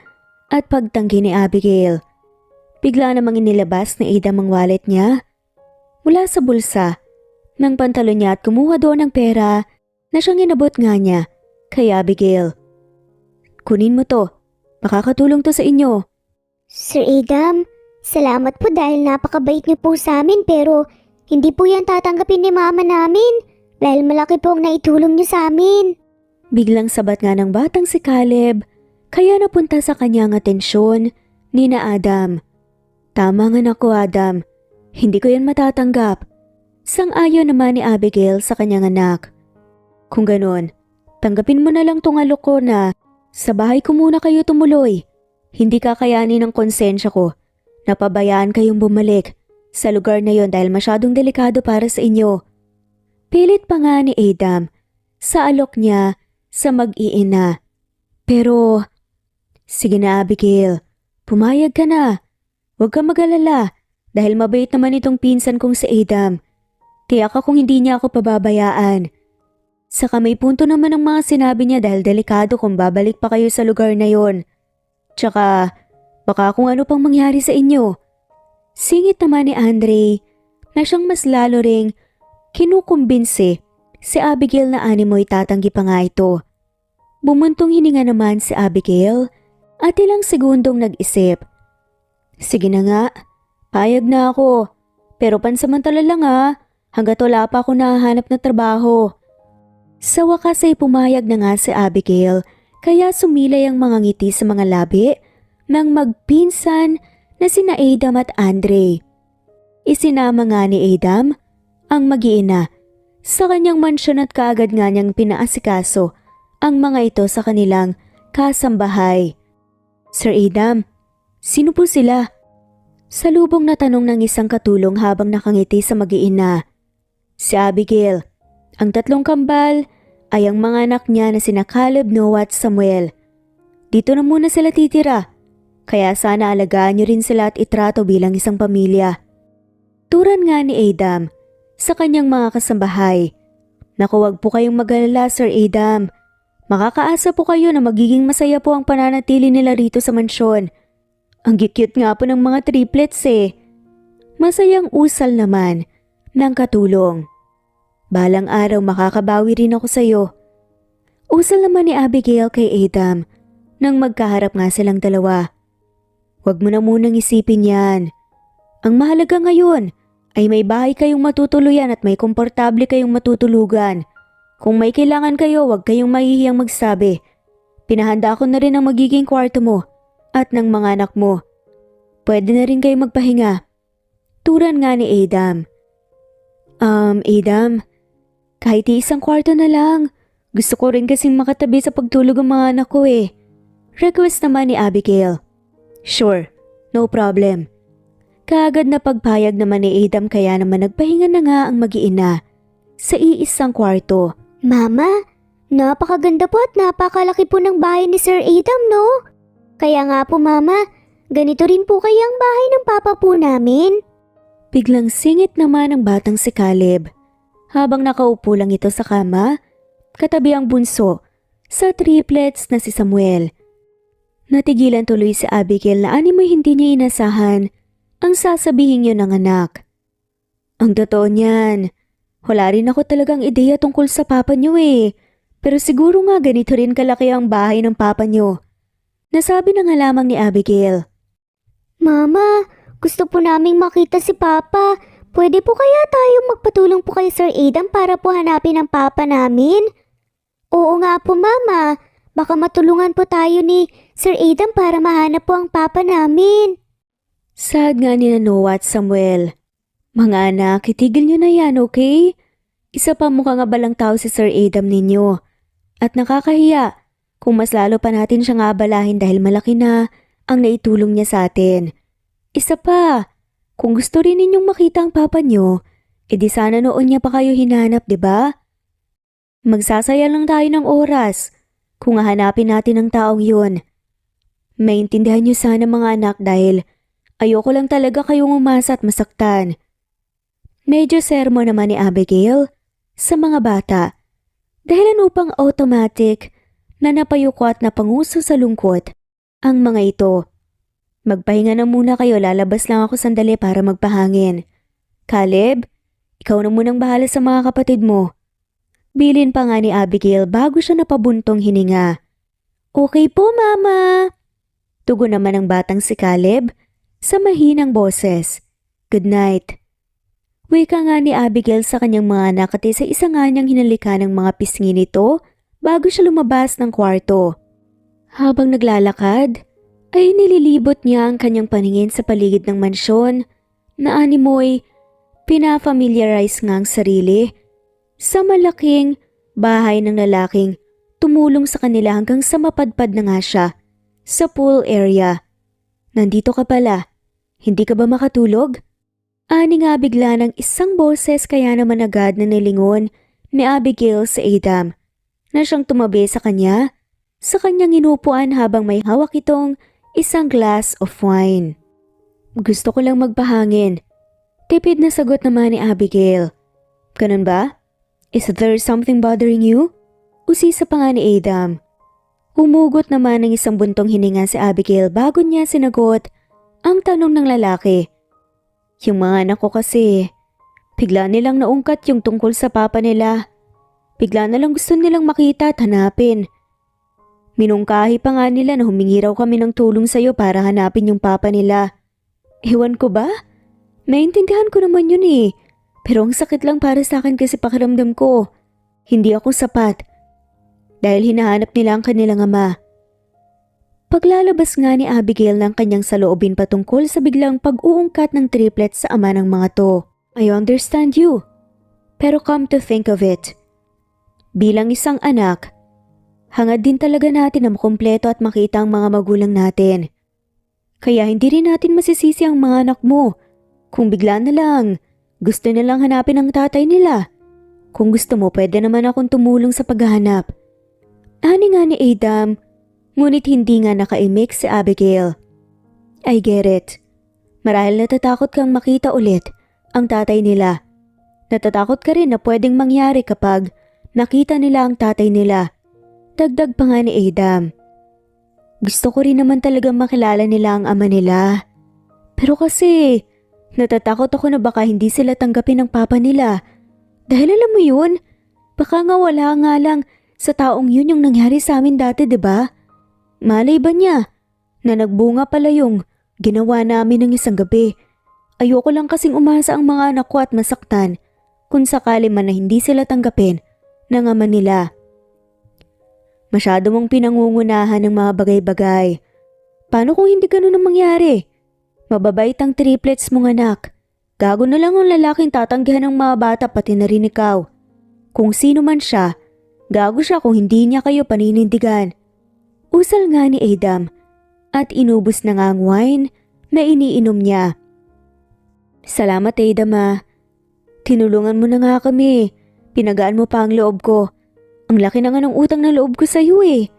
at pagtanggi ni Abigail. Bigla namang inilabas ni Adam ang wallet niya mula sa bulsa ng pantalon niya at kumuha doon ng pera na siyang inabot nga niya kay Abigail. Kunin mo to, makakatulong to sa inyo. Sir Adam, salamat po dahil napakabait niyo po sa amin pero hindi po yan tatanggapin ni mama namin dahil malaki po ang naitulong niyo sa amin. Biglang sabat nga ng batang si Caleb kaya napunta sa kanyang atensyon ni na Adam. Tama nga nako Adam, hindi ko yan matatanggap. Sang-ayon naman ni Abigail sa kanyang anak. Kung ganon, tanggapin mo na lang tong alok ko na sa bahay ko muna kayo tumuloy. Hindi kakayanin ng konsensya ko. Napabayaan kayong bumalik sa lugar na yon dahil masyadong delikado para sa inyo. Pilit pa nga ni Adam sa alok niya sa mag-iina. Pero, sige na Abigail, pumayag ka na. Huwag kang mag-alala dahil mabait naman itong pinsan kong si Adam. Tiyak akong hindi niya ako pababayaan. Saka may punto naman ang mga sinabi niya dahil delikado kung babalik pa kayo sa lugar na yon. Tsaka, baka kung ano pang mangyari sa inyo. Singit naman ni Andre na siyang mas lalo ring kinukumbinsi si Abigail na animoy tatanggi pa nga ito. Bumuntong hininga naman si Abigail at ilang segundong nag-isip. Sige na nga, payag na ako. Pero pansamantala lang hanggat wala pa ako nahahanap na trabaho. Sa wakas ay pumayag na nga si Abigail kaya sumilay ang mga ngiti sa mga labi ng magpinsan na sina Adam at Andre. Isinama nga ni Adam ang mag-iina sa kanyang mansyon at kaagad nga niyang pinaasikaso ang mga ito sa kanilang kasambahay. Sir Adam, sino po sila? Salubong na tanong ng isang katulong habang nakangiti sa mag-iina. Si Abigail. Ang tatlong kambal ay ang mga anak niya na sina Caleb, Noah at Samuel. Dito na muna sila titira, kaya sana alagaan niyo rin sila at itrato bilang isang pamilya. Turan nga ni Adam sa kanyang mga kasambahay. Naku, wag po kayong mag-alala Sir Adam. Makakaasa po kayo na magiging masaya po ang pananatili nila rito sa mansyon. Ang cute nga po ng mga triplets eh. Masayang usal naman ng katulong. Balang araw makakabawi rin ako sa'yo. Usal naman ni Abigail kay Adam nang magkaharap nga silang dalawa. Huwag mo na munang isipin yan. Ang mahalaga ngayon ay may bahay kayong matutuluyan at may komportable kayong matutulugan. Kung may kailangan kayo, huwag kayong mahihiyang magsabi. Pinahanda ko na rin ang magiging kwarto mo at ng mga anak mo. Pwede na rin kayong magpahinga. Turan nga ni Adam. Adam, kahit isang kwarto na lang. Gusto ko rin kasing makatabi sa pagtulog ang mga anak ko eh. Request naman ni Abigail. Sure, no problem. Kaagad na pagpayag naman ni Adam kaya naman nagpahinga na nga ang mag-iina sa iisang kwarto. Mama, napakaganda po at napakalaki po ng bahay ni Sir Adam, no? Kaya nga po mama, ganito rin po kaya ang bahay ng papa po namin. Biglang singit naman ang batang si Caleb habang nakaupo lang ito sa kama, katabi ang bunso sa triplets na si Samuel. Natigilan tuloy si Abigail na animoy hindi niya inasahan ang sasabihin niyo ng anak. Ang totoo niyan, wala rin ako talagang ideya tungkol sa papa niyo eh. Pero siguro nga ganito rin kalaki ang bahay ng papa niyo. Nasabi na nga lamang ni Abigail. Mama, gusto po naming makita si papa. Pwede po kaya tayong magpatulong po kay Sir Adam para po hanapin ang papa namin? Oo nga po mama, baka matulungan po tayo ni Sir Adam para mahanap po ang papa namin. Sad nga ni Noah at Samuel. Mga anak, itigil nyo na yan, okay? Isa pa mukhang abalang tao si Sir Adam ninyo. At nakakahiya kung mas lalo pa natin siyang abalahin dahil malaki na ang naitulong niya sa atin. Isa pa, kung gusto rin ninyong makita ang papa nyo, edi sana noon niya pa kayo hinanap, di ba? Magsasaya lang tayo ng oras kung hahanapin natin ang taong yun. Maintindihan niyo sana mga anak dahil ayoko lang talaga kayong umasa at masaktan. Medyo sermo naman ni Abigail sa mga bata dahilan upang automatic na napayuko at napanguso sa lungkot ang mga ito. Magpahinga na muna kayo, lalabas lang ako sandali para magpahangin. Caleb, ikaw na munang bahala sa mga kapatid mo. Bilin pa nga ni Abigail bago siya napabuntong hininga. Okay po, Mama. Tugon naman ang batang si Caleb sa mahinang boses. Good night. Wika nga ni Abigail sa kanyang mga anak at isa-isa nga niyang hinalika ng mga pisngi nito bago siya lumabas ng kwarto. Habang naglalakad, ay nililibot niya ang kanyang paningin sa paligid ng mansyon na animoy pinafamiliarize nga ang sarili sa malaking bahay ng lalaking tumulong sa kanila hanggang sa mapadpad na nga siya sa pool area. Nandito ka pala, hindi ka ba makatulog? Ani nga bigla ng isang boses kaya naman agad na nilingon ni Abigail sa Adam na siyang tumabi sa kanyang inupuan habang may hawak itong isang glass of wine. Gusto ko lang magpahangin. Tipid na sagot naman ni Abigail. Ganun ba? Is there something bothering you? Usisa pa nga ni Adam. Humugot naman ng isang buntong hininga si Abigail bago niya sinagot ang tanong ng lalaki. Yung mga anak ko kasi, bigla nilang naungkat yung tungkol sa papa nila. Bigla na lang gusto nilang makita at hanapin. Minungkahi pa nga nila na humingi raw kami ng tulong sa'yo para hanapin yung papa nila. Ewan ko ba? Naintindihan ko naman yun eh. Pero ang sakit lang para sa akin kasi pakiramdam ko. Hindi ako sapat. Dahil hinahanap nila ang kanilang ama. Paglalabas nga ni Abigail ng kanyang saloobin patungkol sa biglang pag-uungkat ng triplets sa ama ng mga to. I understand you. Pero come to think of it, bilang isang anak, hangad din talaga natin na makumpleto at makita ang mga magulang natin. Kaya hindi rin natin masisisi ang mga anak mo kung bigla na lang gusto nilang hanapin ang tatay nila. Kung gusto mo, pwede naman akong tumulong sa paghahanap. Ani nga ni Adam, ngunit hindi nga nakaimik si Abigail. I get it. Marahil natatakot kang makita ulit ang tatay nila. Natatakot ka rin na pwedeng mangyari kapag nakita nila ang tatay nila. Dagdag pa nga ni Adam. Gusto ko rin naman talagang makilala nila ang ama nila. Pero kasi, natatakot ako na baka hindi sila tanggapin ng papa nila. Dahil alam mo yun, baka nga wala nga lang sa taong yun yung nangyari sa amin dati, diba? Malay ba niya na nagbunga pala yung ginawa namin ng isang gabi. Ayoko lang kasing umasa ang mga anak ko at masaktan kung sakali man na hindi sila tanggapin ng ama nila. Masyado mong pinangungunahan ng mga bagay-bagay. Paano kung hindi ganun ang mangyari? Mababait ang triplets mong anak. Gago na lang ang lalaking tatanggihan ng mga bata pati na rin ikaw. Kung sino man siya, gago siya kung hindi niya kayo paninindigan. Usal nga ni Adam at inubos na nga ang wine na iniinom niya. Salamat Adam ah. Tinulungan mo na nga kami. Pinagaan mo pa ang loob ko. Ang laki na nga ng utang na loob ko sa iyo eh.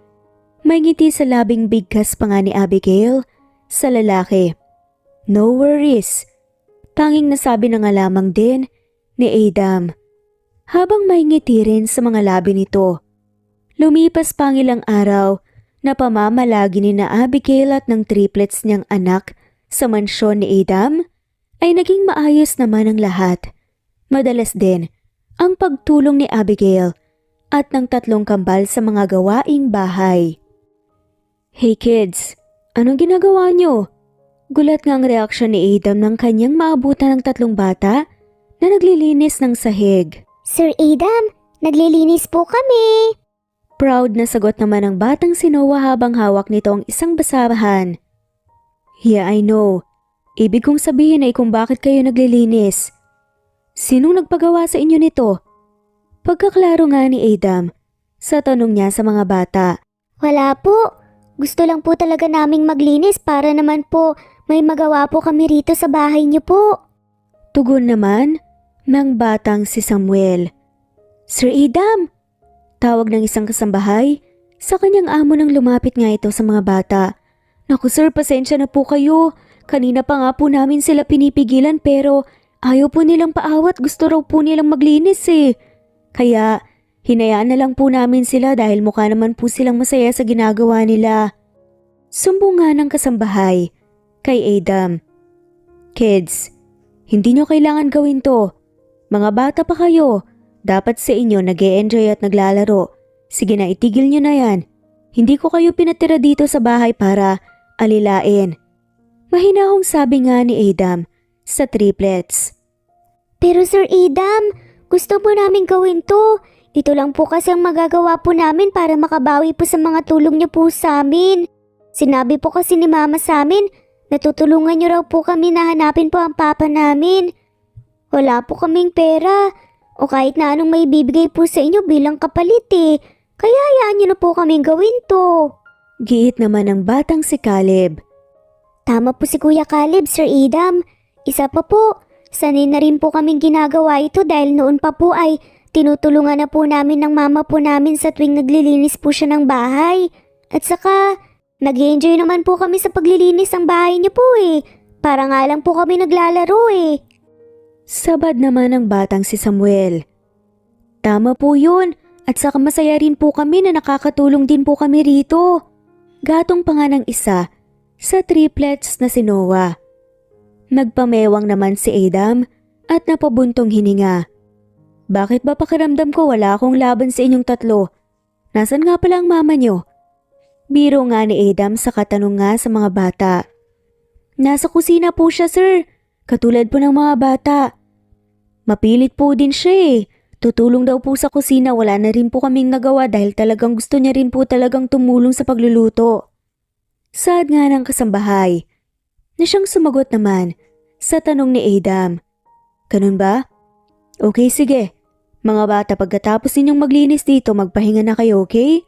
May ngiti sa labing bigkas pa nga ni Abigail sa lalaki. No worries. Tanging nasabi na nga lamang din ni Adam. Habang may ngiti rin sa mga labi nito. Lumipas pa ang ilang araw na pamamalagi ni na Abigail at ng triplets niyang anak sa mansyon ni Adam ay naging maayos naman ang lahat. Madalas din ang pagtulong ni Abigail at ng tatlong kambal sa mga gawaing bahay. Hey kids, anong ginagawa niyo? Gulat nga ang reaksyon ni Adam nang kanyang maabutan ng tatlong bata na naglilinis ng sahig. Sir Adam, naglilinis po kami. Proud na sagot naman ng batang si Noah habang hawak nito ang isang basahan. Yeah, I know. Ibig kong sabihin ay kung bakit kayo naglilinis. Sinong nagpagawa sa inyo nito? Pagkaklaro nga ni Adam sa tanong niya sa mga bata. Wala po. Gusto lang po talaga naming maglinis para naman po may magawa po kami rito sa bahay niyo po. Tugon naman ng batang si Samuel. Sir Adam! Tawag ng isang kasambahay sa kanyang amo nang lumapit nga ito sa mga bata. Naku sir, pasensya na po kayo. Kanina pa nga po namin sila pinipigilan pero ayaw po nilang paawat, gusto raw po nilang maglinis eh. Kaya hinayaan na lang po namin sila dahil mukha naman po silang masaya sa ginagawa nila. Sumbong nga ng kasambahay kay Adam. Kids, hindi nyo kailangan gawin to. Mga bata pa kayo. Dapat sa inyo nag-e-enjoy at naglalaro. Sige na, itigil nyo na yan. Hindi ko kayo pinatira dito sa bahay para alilain. Mahinahong sabi nga ni Adam sa triplets. Pero Sir Adam, gusto po namin gawin to. Ito lang po kasi ang magagawa po namin para makabawi po sa mga tulong niyo po sa amin. Sinabi po kasi ni Mama sa amin, natutulungan niyo raw po kami na hanapin po ang papa namin. Wala po kaming pera o kahit na anong may bibigay po sa inyo bilang kapalit eh. Kaya hayaan niyo na po kaming gawin to. Giit naman ng batang si Caleb. Tama po si Kuya Caleb, Sir Adam. Isa pa po, sanay na rin po kaming ginagawa ito dahil noon pa po ay tinutulungan na po namin ng mama po namin sa tuwing naglilinis po siya ng bahay. At saka, nag-enjoy naman po kami sa paglilinis ng bahay niyo po eh. Para nga lang po kami naglalaro eh. Sabad naman ng batang si Samuel. Tama po yun at saka masaya rin po kami na nakakatulong din po kami rito. Gatong pa nga ng isa sa triplets na si Noah. Nagpamewang naman si Adam at napabuntong hininga. Bakit ba pakiramdam ko wala akong laban sa inyong tatlo? Nasaan nga pala ang mama nyo? Biro nga ni Adam sa katanong nga sa mga bata. Nasa kusina po siya sir, katulad po ng mga bata. Mapilit po din siya eh. Tutulong daw po sa kusina, wala na rin po kaming nagawa dahil talagang gusto niya rin po talagang tumulong sa pagluluto. Sad nga ng kasambahay na siyang sumagot naman sa tanong ni Adam. Ganun ba? Okay sige. Mga bata, pagkatapos ninyong maglinis dito, magpahinga na kayo, okay?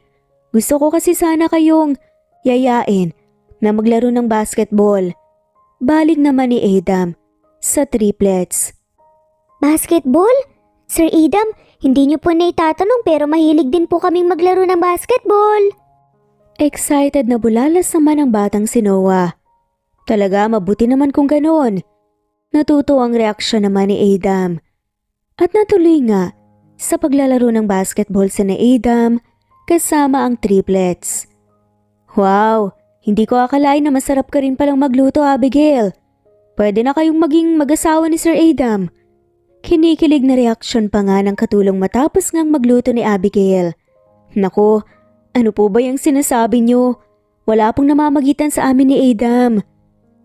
Gusto ko kasi sana kayong yayain na maglaro ng basketball. Balik naman ni Adam sa triplets. Basketball? Sir Adam, hindi niyo po na itatanong pero mahilig din po kaming maglaro ng basketball. Excited na bulalas naman ang batang si Noah. Talaga mabuti naman kung ganoon. Natuto ang reaksyon naman ni Adam. At natuloy nga sa paglalaro ng basketball sa ni Adam kasama ang triplets. Wow, hindi ko akalain na masarap ka rin palang magluto, Abigail. Pwede na kayong maging mag-asawa ni Sir Adam. Kinikilig na reaksyon pa nga ng katulong matapos ngang magluto ni Abigail. Naku, ano po ba yung sinasabi niyo? Wala pong namamagitan sa amin ni Adam.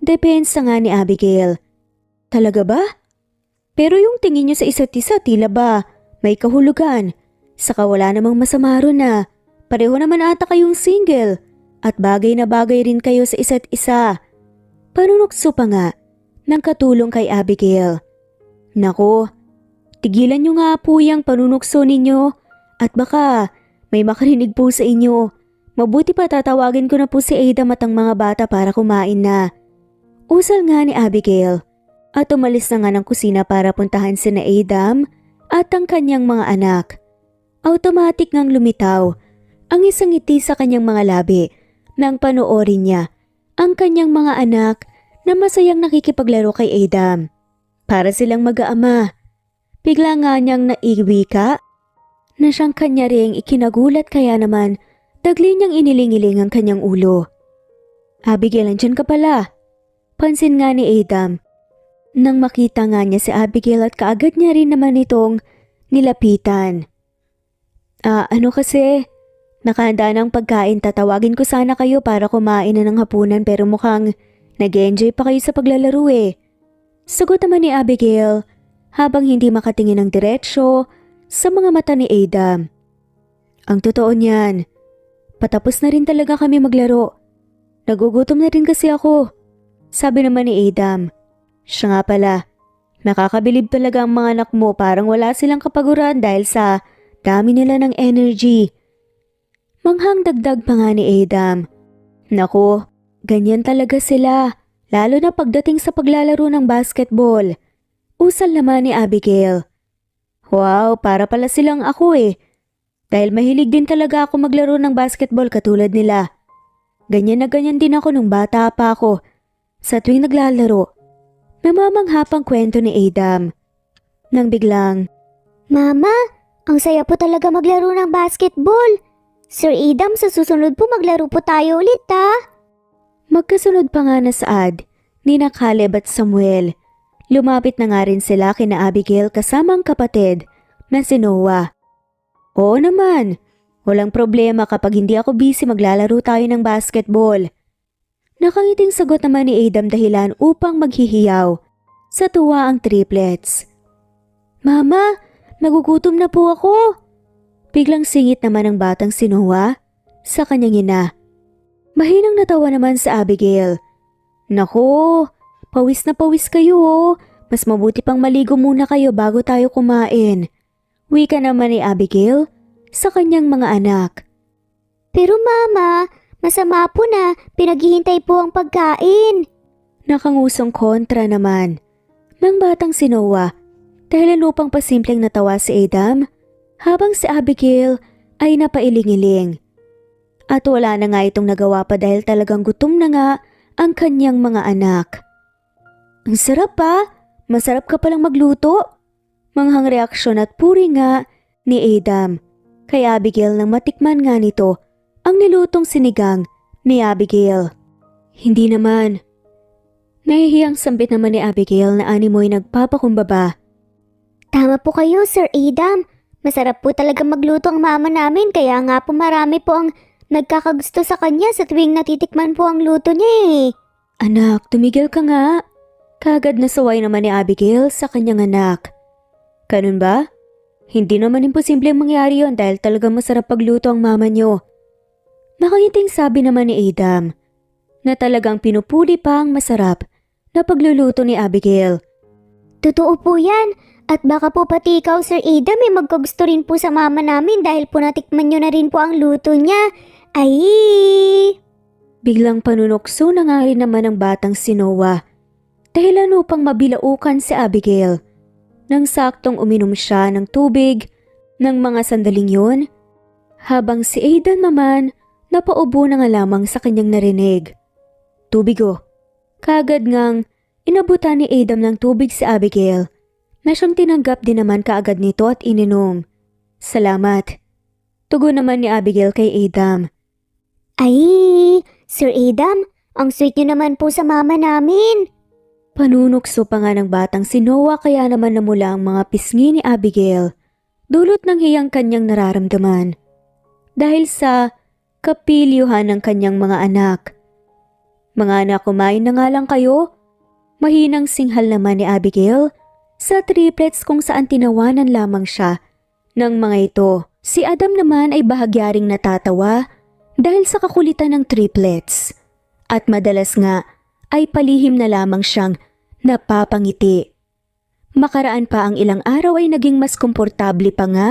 Depensa nga ni Abigail. Talaga ba? Pero yung tingin niyo sa isa't isa tila ba may kahulugan? Saka wala namang masama ron na. Pareho naman ata kayong single at bagay na bagay rin kayo sa isa't isa. Panunukso pa nga ng katulong kay Abigail. Nako, tigilan niyo nga po yung panunukso ninyo at baka may makarinig po sa inyo. Mabuti pa tatawagin ko na po si Adam at ang mga bata para kumain na. Usal nga ni Abigail at umalis na nga ng kusina para puntahan si na Adam at ang kanyang mga anak. Automatic ngang lumitaw ang isang ngiti sa kanyang mga labi nang panoorin niya ang kanyang mga anak na masayang nakikipaglaro kay Adam. Para silang mag-aama. Bigla nga niyang naiwika na siyang kanya ring ikinagulat kaya naman dagli niyang iniling-iling ang kanyang ulo. Abigail, andyan ka pala. Pansin nga ni Adam. Nang makita nga niya si Abigail at kaagad niya rin naman itong nilapitan. Ano kasi? Nakahanda ng pagkain, tatawagin ko sana kayo para kumain na ng hapunan pero mukhang nag-enjoy pa kayo sa paglalaro eh. Sagot naman ni Abigail habang hindi makatingin ng diretsyo sa mga mata ni Adam. Ang totoo niyan, patapos na rin talaga kami maglaro. Nagugutom na rin kasi ako. Sabi naman ni Adam. Siya nga pala, Nakakabilib talaga ang mga anak mo, parang wala silang kapaguran dahil sa dami nila ng energy. Manghang dagdag pa nga ni Adam. Naku, ganyan talaga sila, lalo na pagdating sa paglalaro ng basketball. Usal naman ni Abigail. Wow, para pala silang ako eh. Dahil mahilig din talaga ako maglaro ng basketball katulad nila. Ganyan na ganyan din ako nung bata pa ako. Sa tuwing naglalaro, namamanghapang kwento ni Adam. Nang biglang, Mama, ang saya po talaga maglaro ng basketball. Sir Adam, sa susunod po maglaro po tayo ulit ha. magkasunod pa nga na saad ni na Caleb at Samuel. Lumapit na nga rin sila kina Abigail kasama ang kapatid na si Noah. Oo naman, walang problema kapag hindi ako busy maglalaro tayo ng basketball. Nakangiting sagot naman ni Adam dahilan upang maghihiyaw. Sa tuwa ang triplets. Mama, nagugutom na po ako. Biglang singit naman ang batang si Noah sa kanyang ina. Mahinang natawa naman sa Abigail. Nako, pawis na pawis kayo oh. Mas mabuti pang maligo muna kayo bago tayo kumain. Wika naman ni Abigail sa kanyang mga anak. Pero mama, masama po na pinaghihintay po ang pagkain. Nakangusong kontra naman ng batang si Noah dahil lupang pasimpleng natawa si Adam habang si Abigail ay napailing-iling. At wala na nga itong nagawa pa dahil talagang gutom na nga ang kanyang mga anak. Ang sarap pa! Masarap ka palang magluto! Manghang reaksyon at puri nga ni Adam. Kay Abigail nang matikman nga nito ang nilutong sinigang ni Abigail. Hindi naman. Nahihiyang sambit naman ni Abigail na animoy nagpapakumbaba. Tama po kayo, Sir Adam. Masarap po talaga magluto ang mama namin kaya nga po marami po ang nagkakagusto sa kanya sa tuwing natitikman po ang luto niya eh. Anak, tumigil ka nga. Kagad na saway naman ni Abigail sa kanyang anak. Ganun ba? Hindi naman imposibleng mangyari yon dahil talagang masarap pagluto ang mama niyo. Nakangiting sabi naman ni Adam na talagang pinupuli pa ang masarap na pagluluto ni Abigail. Totoo po yan. At baka po pati ikaw, Sir Adam, may magkagusto rin po sa mama namin dahil po natikman nyo na rin po ang luto niya. Ay! Biglang panunokso na nga rin naman ang batang si Noah. Dahilan upang mabilaukan si Abigail. Nang saktong uminom siya ng tubig ng mga sandaling yun, habang si Aidan naman napaubo na nga lamang sa kanyang narinig. Tubig oh. Kagad ngang inabutan ni Adam ng tubig si Abigail na siyang tinanggap din naman kaagad nito at ininom. Salamat. Tugon naman ni Abigail kay Adam. Ay! Sir Adam, ang sweet nyo naman po sa mama namin. Panunukso pa nga ng batang si Noah kaya naman namula ang mga pisngi ni Abigail. Dulot ng hiyang kanyang nararamdaman. Dahil sa kapilyuhan ng kanyang mga anak. Mga anak, kumain na nga lang kayo. Mahinang singhal naman ni Abigail sa triplets kung saan tinawanan lamang siya ng mga ito. Si Adam naman ay bahagyaring natatawa dahil sa kakulitan ng triplets. At madalas nga ay palihim na lamang siyang napapangiti. Makaraan pa ang ilang araw ay naging mas komportable pa nga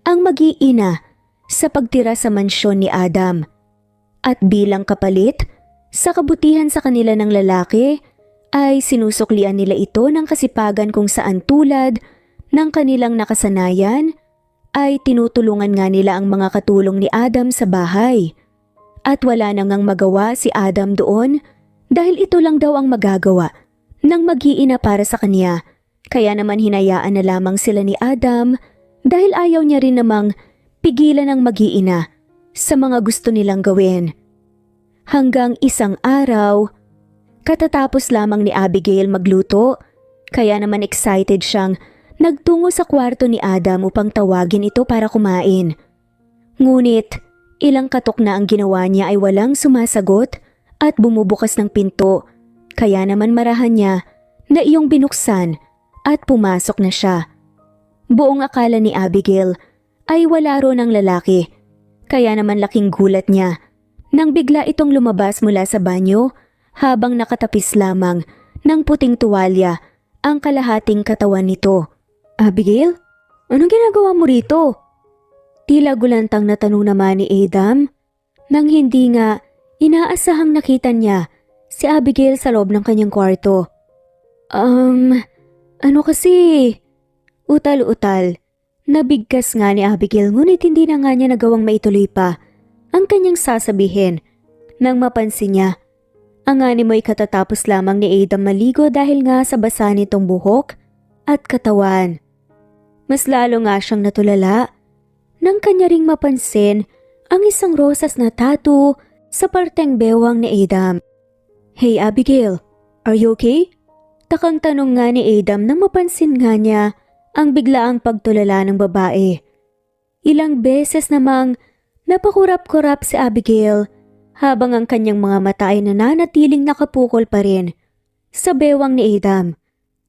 ang mag-iina sa pagtira sa mansyon ni Adam. At bilang kapalit, sa kabutihan sa kanila ng lalaki, ay sinusuklian nila ito ng kasipagan kung saan tulad ng kanilang nakasanayan ay tinutulungan nga nila ang mga katulong ni Adam sa bahay. At wala na ngang magawa si Adam doon dahil ito lang daw ang magagawa ng mag-iina para sa kanya. Kaya naman hinayaan na lamang sila ni Adam dahil ayaw niya rin namang pigilan ang mag-iina sa mga gusto nilang gawin. Hanggang isang araw, katatapos lamang ni Abigail magluto, kaya naman excited siyang nagtungo sa kwarto ni Adam upang tawagin ito para kumain. Ngunit ilang katok na ang ginawa niya ay walang sumasagot at bumubukas ng pinto, kaya naman marahan niya na iyong binuksan at pumasok na siya. Buong akala ni Abigail ay wala ro ng lalaki, kaya naman laking gulat niya nang bigla itong lumabas mula sa banyo habang nakatapis lamang ng puting tuwalya ang kalahating katawan nito. Abigail, anong ginagawa mo rito? Tila gulantang na tanong naman ni Adam nang hindi nga inaasahang nakita niya si Abigail sa loob ng kanyang kwarto. Ano kasi? Utal-utal. Nabigkas nga ni Abigail ngunit hindi na nga niya nagawang maituloy pa ang kanyang sasabihin nang mapansin niya. Ang animoy katatapos lamang ni Adam maligo dahil nga sa basa nitong buhok at katawan. Mas lalo nga siyang natulala nang kanya ring mapansin ang isang rosas na tattoo sa parteng bewang ni Adam. Hey Abigail, are you okay? Takang tanong nga ni Adam nang mapansin nga niya ang biglaang pagtulala ng babae. Ilang beses namang napakurap-kurap si Abigail habang ang kanyang mga mata ay nananatiling nakapukol pa rin sa bewang ni Adam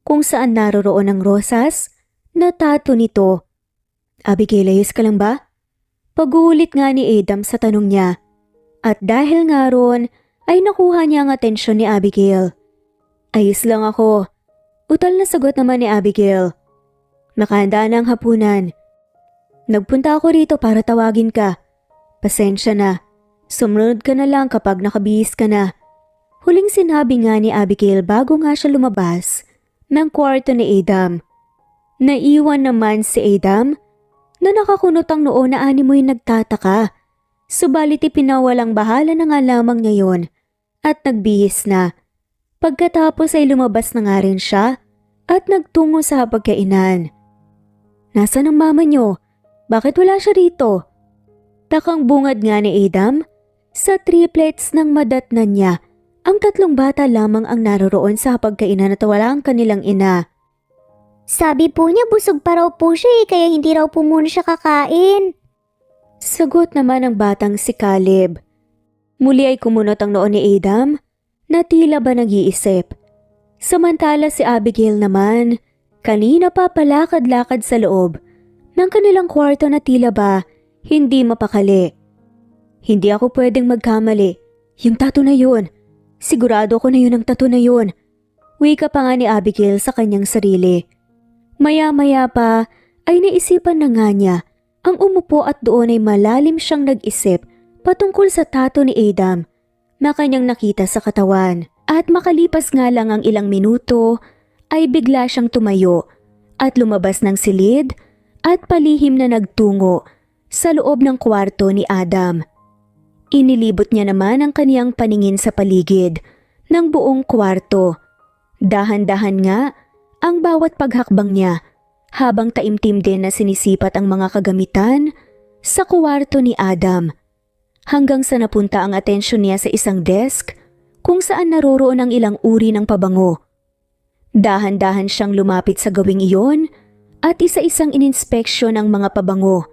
kung saan naroroon ang rosas na tattoo nito. Abigail, ayos ka lang ba? Pag-uulit nga ni Adam sa tanong niya at dahil nga ron ay nakuha niya ang atensyon ni Abigail. Ayos lang ako. Utal na sagot naman ni Abigail. Nakahanda na ang hapunan. Nagpunta ako rito para tawagin ka. Pasensya na. Sumunod ka na lang kapag nakabihis ka na. Huling sinabi nga ni Abigail bago nga siya lumabas ng kwarto ni Adam. Naiwan naman si Adam na nakakunot ang noo na animoy nagtataka. Subalit ipinawalang bahala na nga lamang niya yon at nagbihis na. Pagkatapos ay lumabas na nga rin siya at nagtungo sa hapagkainan. Nasaan ang mama niyo? Bakit wala siya rito? Takang bungad nga ni Adam sa triplets ng madatnan niya. Ang tatlong bata lamang ang naroroon sa hapagkainan at wala ang kanilang ina. Sabi po niya busog pa raw po siya kaya hindi raw po muna siya kakain. Sagot naman ng batang si Caleb. Muli ay kumunot ang noo ni Adam na tila ba nag-iisip. Samantala si Abigail naman, kanina pa palakad-lakad sa loob ng kanilang kwarto na tila ba hindi mapakali. Hindi ako pwedeng magkamali. Yung tattoo na yun. Sigurado ko na yun ang tattoo na yun. Wika pa nga ni Abigail sa kanyang sarili. Maya-maya pa ay naisipan na nga niya ang umupo at doon ay malalim siyang nag-isip patungkol sa tattoo ni Adam na kanyang nakita sa katawan. At makalipas nga lang ang ilang minuto ay bigla siyang tumayo at lumabas ng silid at palihim na nagtungo sa loob ng kwarto ni Adam. Inilibot niya naman ang kaniyang paningin sa paligid ng buong kwarto. Dahan-dahan nga ang bawat paghakbang niya habang taimtim din na sinisipat ang mga kagamitan sa kwarto ni Adam. Hanggang sa napunta ang atensyon niya sa isang desk kung saan naroroon ang ilang uri ng pabango. Dahan-dahan siyang lumapit sa gawing iyon at isa-isang ininspeksyon ang mga pabango.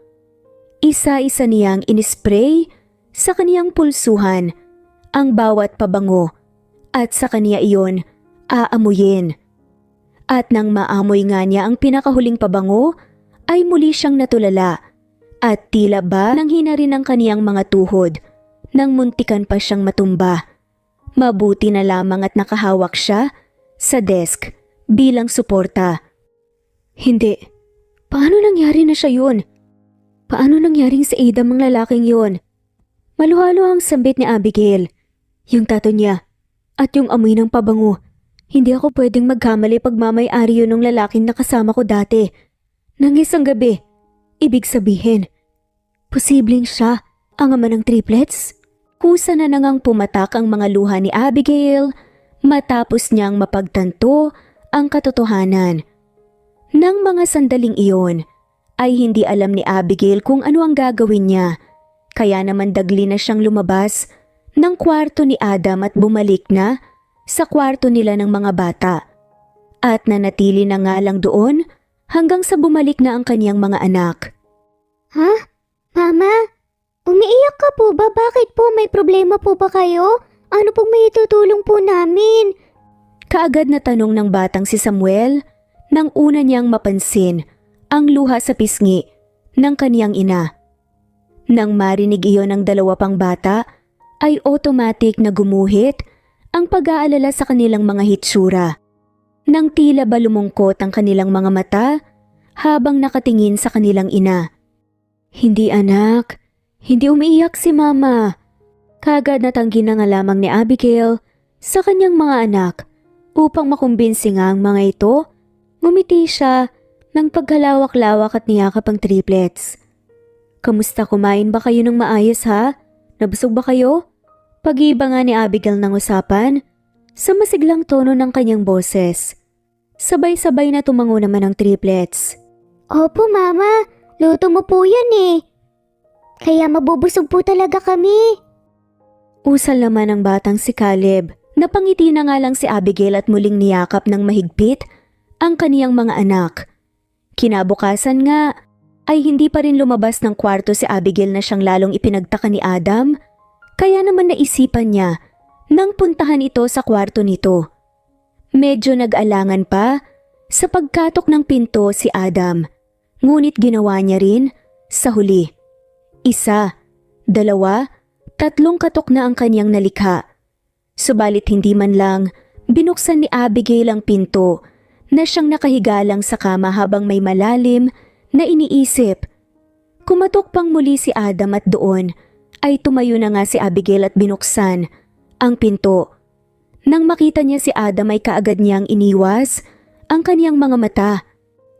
Isa-isa niyang inispray sa kaniyang pulsuhan ang bawat pabango at sa kaniya iyon aamuyin. At nang maamoy nga niya ang pinakahuling pabango ay muli siyang natulala at tila ba nang hina rin ang kaniyang mga tuhod nang muntikan pa siyang matumba. Mabuti na lamang at nakahawak siya sa desk bilang suporta. Hindi. Paano nangyari na siya yun? Paano nangyaring sa Adam ang lalaking yun? Maluhalo ang sambit ni Abigail. Yung tattoo niya at yung amoy ng pabango. Hindi ako pwedeng magkamali pag mamay-ari yun ng lalaking nakasama ko dati. Nang isang gabi, ibig sabihin, posibleng siya ang ama ng triplets? Kusa na nangang pumatak ang mga luha ni Abigail matapos niyang mapagtanto ang katotohanan. Nang mga sandaling iyon ay hindi alam ni Abigail kung ano ang gagawin niya. Kaya naman dagli na siyang lumabas ng kwarto ni Adam at bumalik na sa kwarto nila ng mga bata. At nanatili na nga lang doon hanggang sa bumalik na ang kaniyang mga anak. Ha? Mama? Umiiyak ka po ba? Bakit po? May problema po ba kayo? Ano pong may itutulong po namin? Kaagad na tanong ng batang si Samuel nang una niyang mapansin ang luha sa pisngi ng kaniyang ina. Nang marinig iyon ng dalawa pang bata, ay automatic na gumuhit ang pag-aalala sa kanilang mga hitsura. nang tila ba lumungkot ang kanilang mga mata habang nakatingin sa kanilang ina. Hindi anak, hindi umiiyak si mama. Kagad natanggi na nga lamang ni Abigail sa kanyang mga anak upang makumbinsi nga ang mga ito. Ngumiti siya ng pagkalawak-lawak at niyakap ang triplets. Kamusta, kumain ba kayo ng maayos ha? Nabusog ba kayo? Pag-iiba nga ni Abigail ng usapan sa masiglang tono ng kanyang boses. Sabay-sabay na tumango naman ang triplets. Opo, Mama. Luto mo po yan eh. Kaya mabubusog po talaga kami. Usal naman ang batang si Caleb. Napangiti na nga lang si Abigail at muling niyakap ng mahigpit ang kaniyang mga anak. Kinabukasan nga ay hindi pa rin lumabas ng kwarto si Abigail na siyang lalong ipinagtaka ni Adam. Kaya naman naisipan niya nang puntahan ito sa kwarto nito. Medyo nag-alangan pa sa pagkatok ng pinto si Adam. Ngunit ginawa niya rin sa huli. 1, 2, 3 katok na ang kanyang nalikha. Subalit hindi man lang binuksan ni Abigail ang pinto na siyang nakahiga lang sa kama habang may malalim na iniisip. Kumatok pang muli si Adam at doon ay tumayo na nga si Abigail at binuksan ang pinto. Nang makita niya si Adam ay kaagad niyang iniwas ang kaniyang mga mata.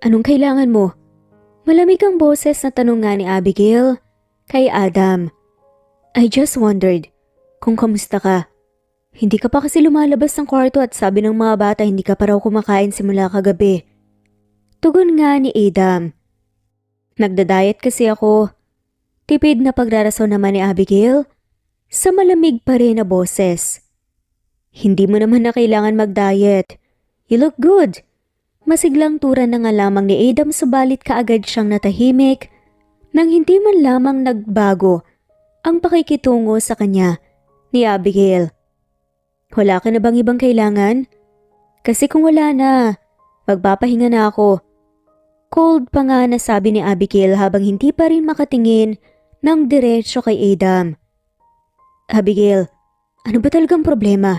Anong kailangan mo? Malamig ang boses na tanong nga ni Abigail kay Adam. I just wondered kung kamusta ka. Hindi ka pa kasi lumalabas ng kwarto at sabi ng mga bata hindi ka pa raw kumakain simula kagabi. Tugon nga ni Adam. Nagda-diet kasi ako. Tipid na pagrarason naman ni Abigail sa malamig pa rin na boses. Hindi mo naman na kailangan mag-diet. You look good. Masiglang tura na nga lamang ni Adam subalit kaagad siyang natahimik nang hindi man lamang nagbago ang pakikitungo sa kanya ni Abigail. Wala ka na bang ibang kailangan? Kasi kung wala na, magpapahinga na ako. Cold pa nga nasabi ni Abigail habang hindi pa rin makatingin ng diretsyo kay Adam. Abigail, ano ba talagang problema?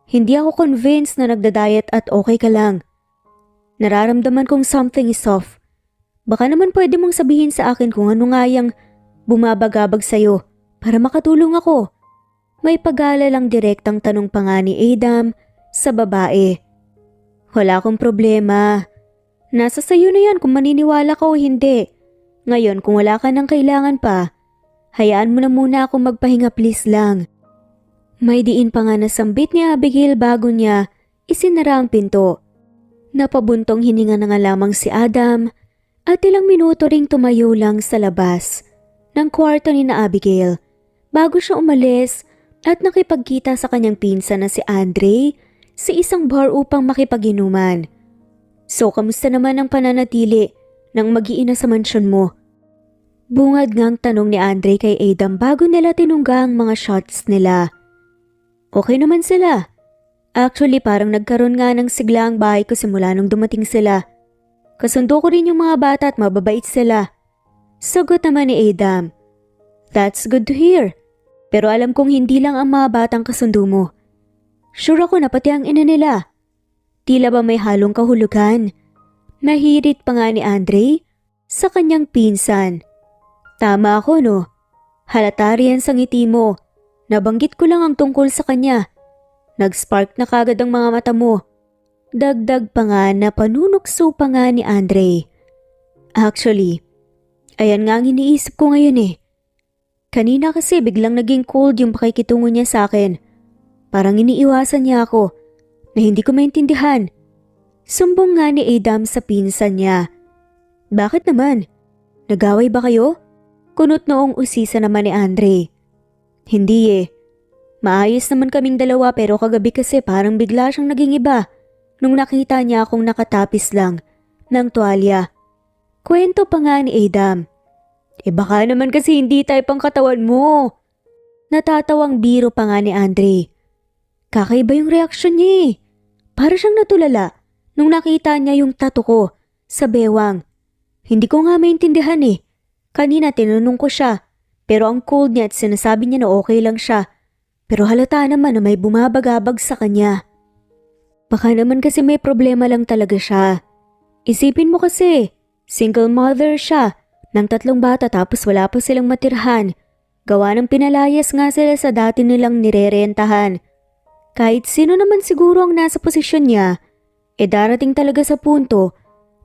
Hindi ako convinced na nagda-diet at okay ka lang. Nararamdaman kong something is off. Baka naman pwede mong sabihin sa akin kung ano nga yung bumabagabag sa'yo para makatulong ako. May pag-aalalang direktang tanong pa nga ni Adam sa babae. Wala akong problema. Nasa sayo na yan kung maniniwala ka o hindi. Ngayon kung wala ka nang kailangan pa, hayaan mo na muna akong magpahinga please lang. May diin pa nga nasambit ni Abigail bago niya isinara ang pinto. Napabuntong hininga na nga lamang si Adam at ilang minuto ring tumayo lang sa labas ng kwarto ni na Abigail bago siya umalis at nakipagkita sa kanyang pinsan na si Andre sa isang bar upang makipag-inuman. So, kamusta naman ang pananatili ng mag-iina sa mansyon mo? Bungad ngang tanong ni Andre kay Adam bago nila tinungga ang mga shots nila. Okay naman sila. Actually, parang nagkaroon nga ng sigla ang bahay ko simula nung dumating sila. Kasundo ko rin yung mga bata at mababait sila. Sagot naman ni Adam. That's good to hear. Pero alam kong hindi lang ang mga batang kasundo mo. Sure ako na pati ang ina nila. Tila ba may halong kahulugan? Nahirit pa nga ni Andre sa kanyang pinsan. Tama ako no. Halata riyan sa ngiti mo. Nabanggit ko lang ang tungkol sa kanya. Nag-spark na kagad ang mga mata mo. Dagdag pa nga na panunukso pa nga ni Andre. Actually, ayan nga ang iniisip ko ngayon eh. Kanina kasi biglang naging cold yung pakikitungo niya sa akin. Parang iniiwasan niya ako na hindi ko maintindihan. Sumbong nga ni Adam sa pinsan niya. Bakit naman? Nag-away ba kayo? Kunot noong usisa naman ni Andre. Hindi eh. Maayos naman kaming dalawa pero kagabi kasi parang bigla siyang naging iba nung nakita niya akong nakatapis lang ng tuwalya. Kwento pa nga ni Adam. Baka naman kasi hindi type ang katawan mo. Natatawang biro pa nga ni Andre. Kakaiba yung reaksyon niya eh. Para siyang natulala nung nakita niya yung tattoo ko sa bewang. Hindi ko nga maintindihan eh. Kanina tinanong ko siya. Pero ang cold niya at sinasabi niya na okay lang siya. Pero halata naman na may bumabagabag sa kanya. Baka naman kasi may problema lang talaga siya. Isipin mo kasi, single mother siya ng 3 bata tapos wala pa silang matirhan. Gawa ng pinalayas nga sila sa dati nilang nirerentahan. Kahit sino naman siguro ang nasa posisyon niya, darating talaga sa punto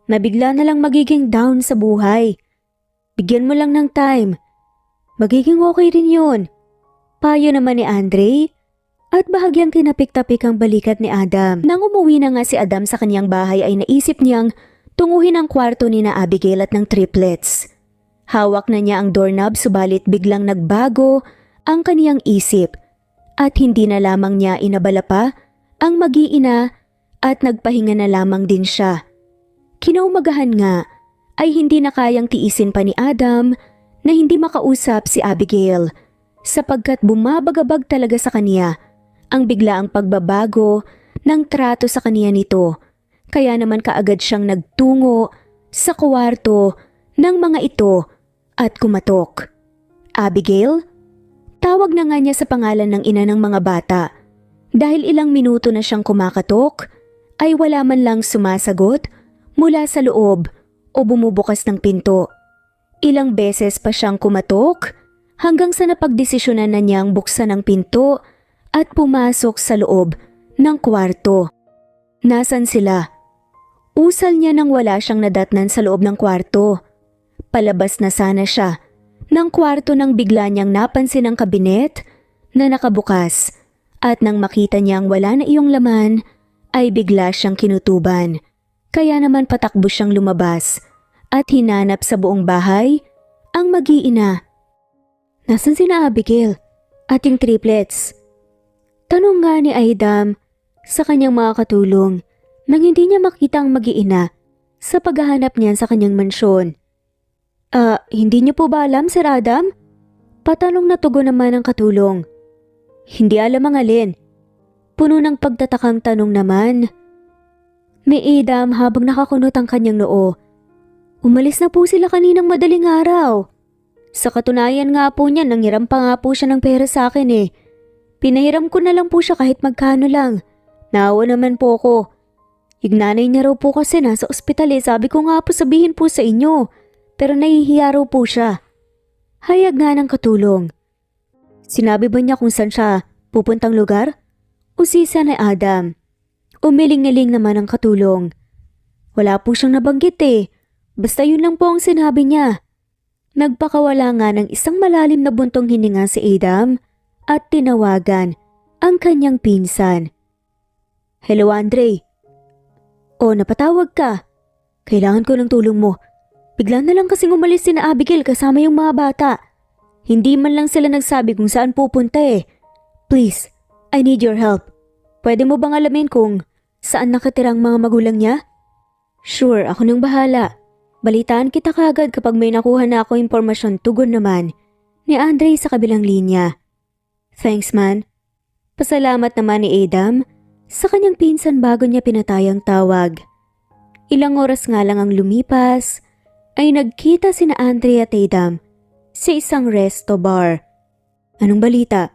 na bigla na lang magiging down sa buhay. Bigyan mo lang ng time. Magiging okay rin yun. Payo naman ni Andre at bahagyang tinapik-tapik ang balikat ni Adam. Nang umuwi na nga si Adam sa kanyang bahay ay naisip niyang tunguhin ang kwarto ni na Abigail at ng triplets. Hawak na niya ang doorknob subalit biglang nagbago ang kaniyang isip at hindi na lamang niya inabala pa ang mag-iina at nagpahinga na lamang din siya. Kinaumagahan nga ay hindi na kayang tiisin pa ni Adam na hindi makausap si Abigail sapagkat bumabagabag talaga sa kaniya ang biglaang pagbabago ng trato sa kaniya nito. Kaya naman kaagad siyang nagtungo sa kwarto ng mga ito at kumatok. Abigail? Tawag na nga niya sa pangalan ng ina ng mga bata. Dahil ilang minuto na siyang kumakatok, ay wala man lang sumasagot mula sa loob o bumubukas ng pinto. Ilang beses pa siyang kumatok hanggang sa napagdesisyonan na niyang buksan ang pinto at pumasok sa loob ng kwarto. Nasaan sila? Usal niya nang wala siyang nadatnan sa loob ng kwarto. Palabas na sana siya ng kwarto nang bigla niyang napansin ang kabinet na nakabukas at nang makita niyang wala na iyong laman ay bigla siyang kinutuban. Kaya naman patakbo siyang lumabas at hinanap sa buong bahay ang mag-iina. Nasaan sina Abigail at yung triplets? Tanong nga ni Adam sa kanyang mga katulong nang hindi niya makita ang mag-iina sa paghahanap niya sa kanyang mansyon. Hindi niyo po ba alam, Sir Adam? Patanong na tugon naman ang katulong. Hindi alam ang alin. Puno ng pagtatakang tanong naman ni Adam habang nakakunot ang kanyang noo. Umalis na po sila kaninang madaling araw. Sa katunayan nga po niya, nanghiram pa nga po siya ng pera sa akin eh. Pinahiram ko na lang po siya kahit magkano lang. Naawa naman po ko. Yung nanay niya raw po kasi nasa ospital eh. Sabi ko nga po sabihin po sa inyo. Pero nahihiya raw po siya. Hayag nga ng katulong. Sinabi ba niya kung saan siya pupuntang lugar? O sisa na Adam? Umiling-iling naman ang katulong. Wala po siyang nabanggit eh. Basta yun lang po ang sinabi niya. Nagpakawala nga ng isang malalim na buntong hininga si Adam at tinawagan ang kanyang pinsan. Hello Andre. O napatawag ka. Kailangan ko ng tulong mo. Bigla na lang kasing umalis si na Abigail kasama yung mga bata. Hindi man lang sila nagsabi kung saan pupunta eh. Please, I need your help. Pwede mo bang alamin kung saan nakatira ang mga magulang niya? Sure, ako nang bahala. Balitaan kita kagad kapag may nakuha na ako impormasyon. Tugon naman ni Andre sa kabilang linya. Thanks man. Pasalamat naman ni Adam sa kanyang pinsan bago niya pinatayang tawag. Ilang oras nga lang ang lumipas ay nagkita sina Andre at Adam sa isang resto bar. Anong balita?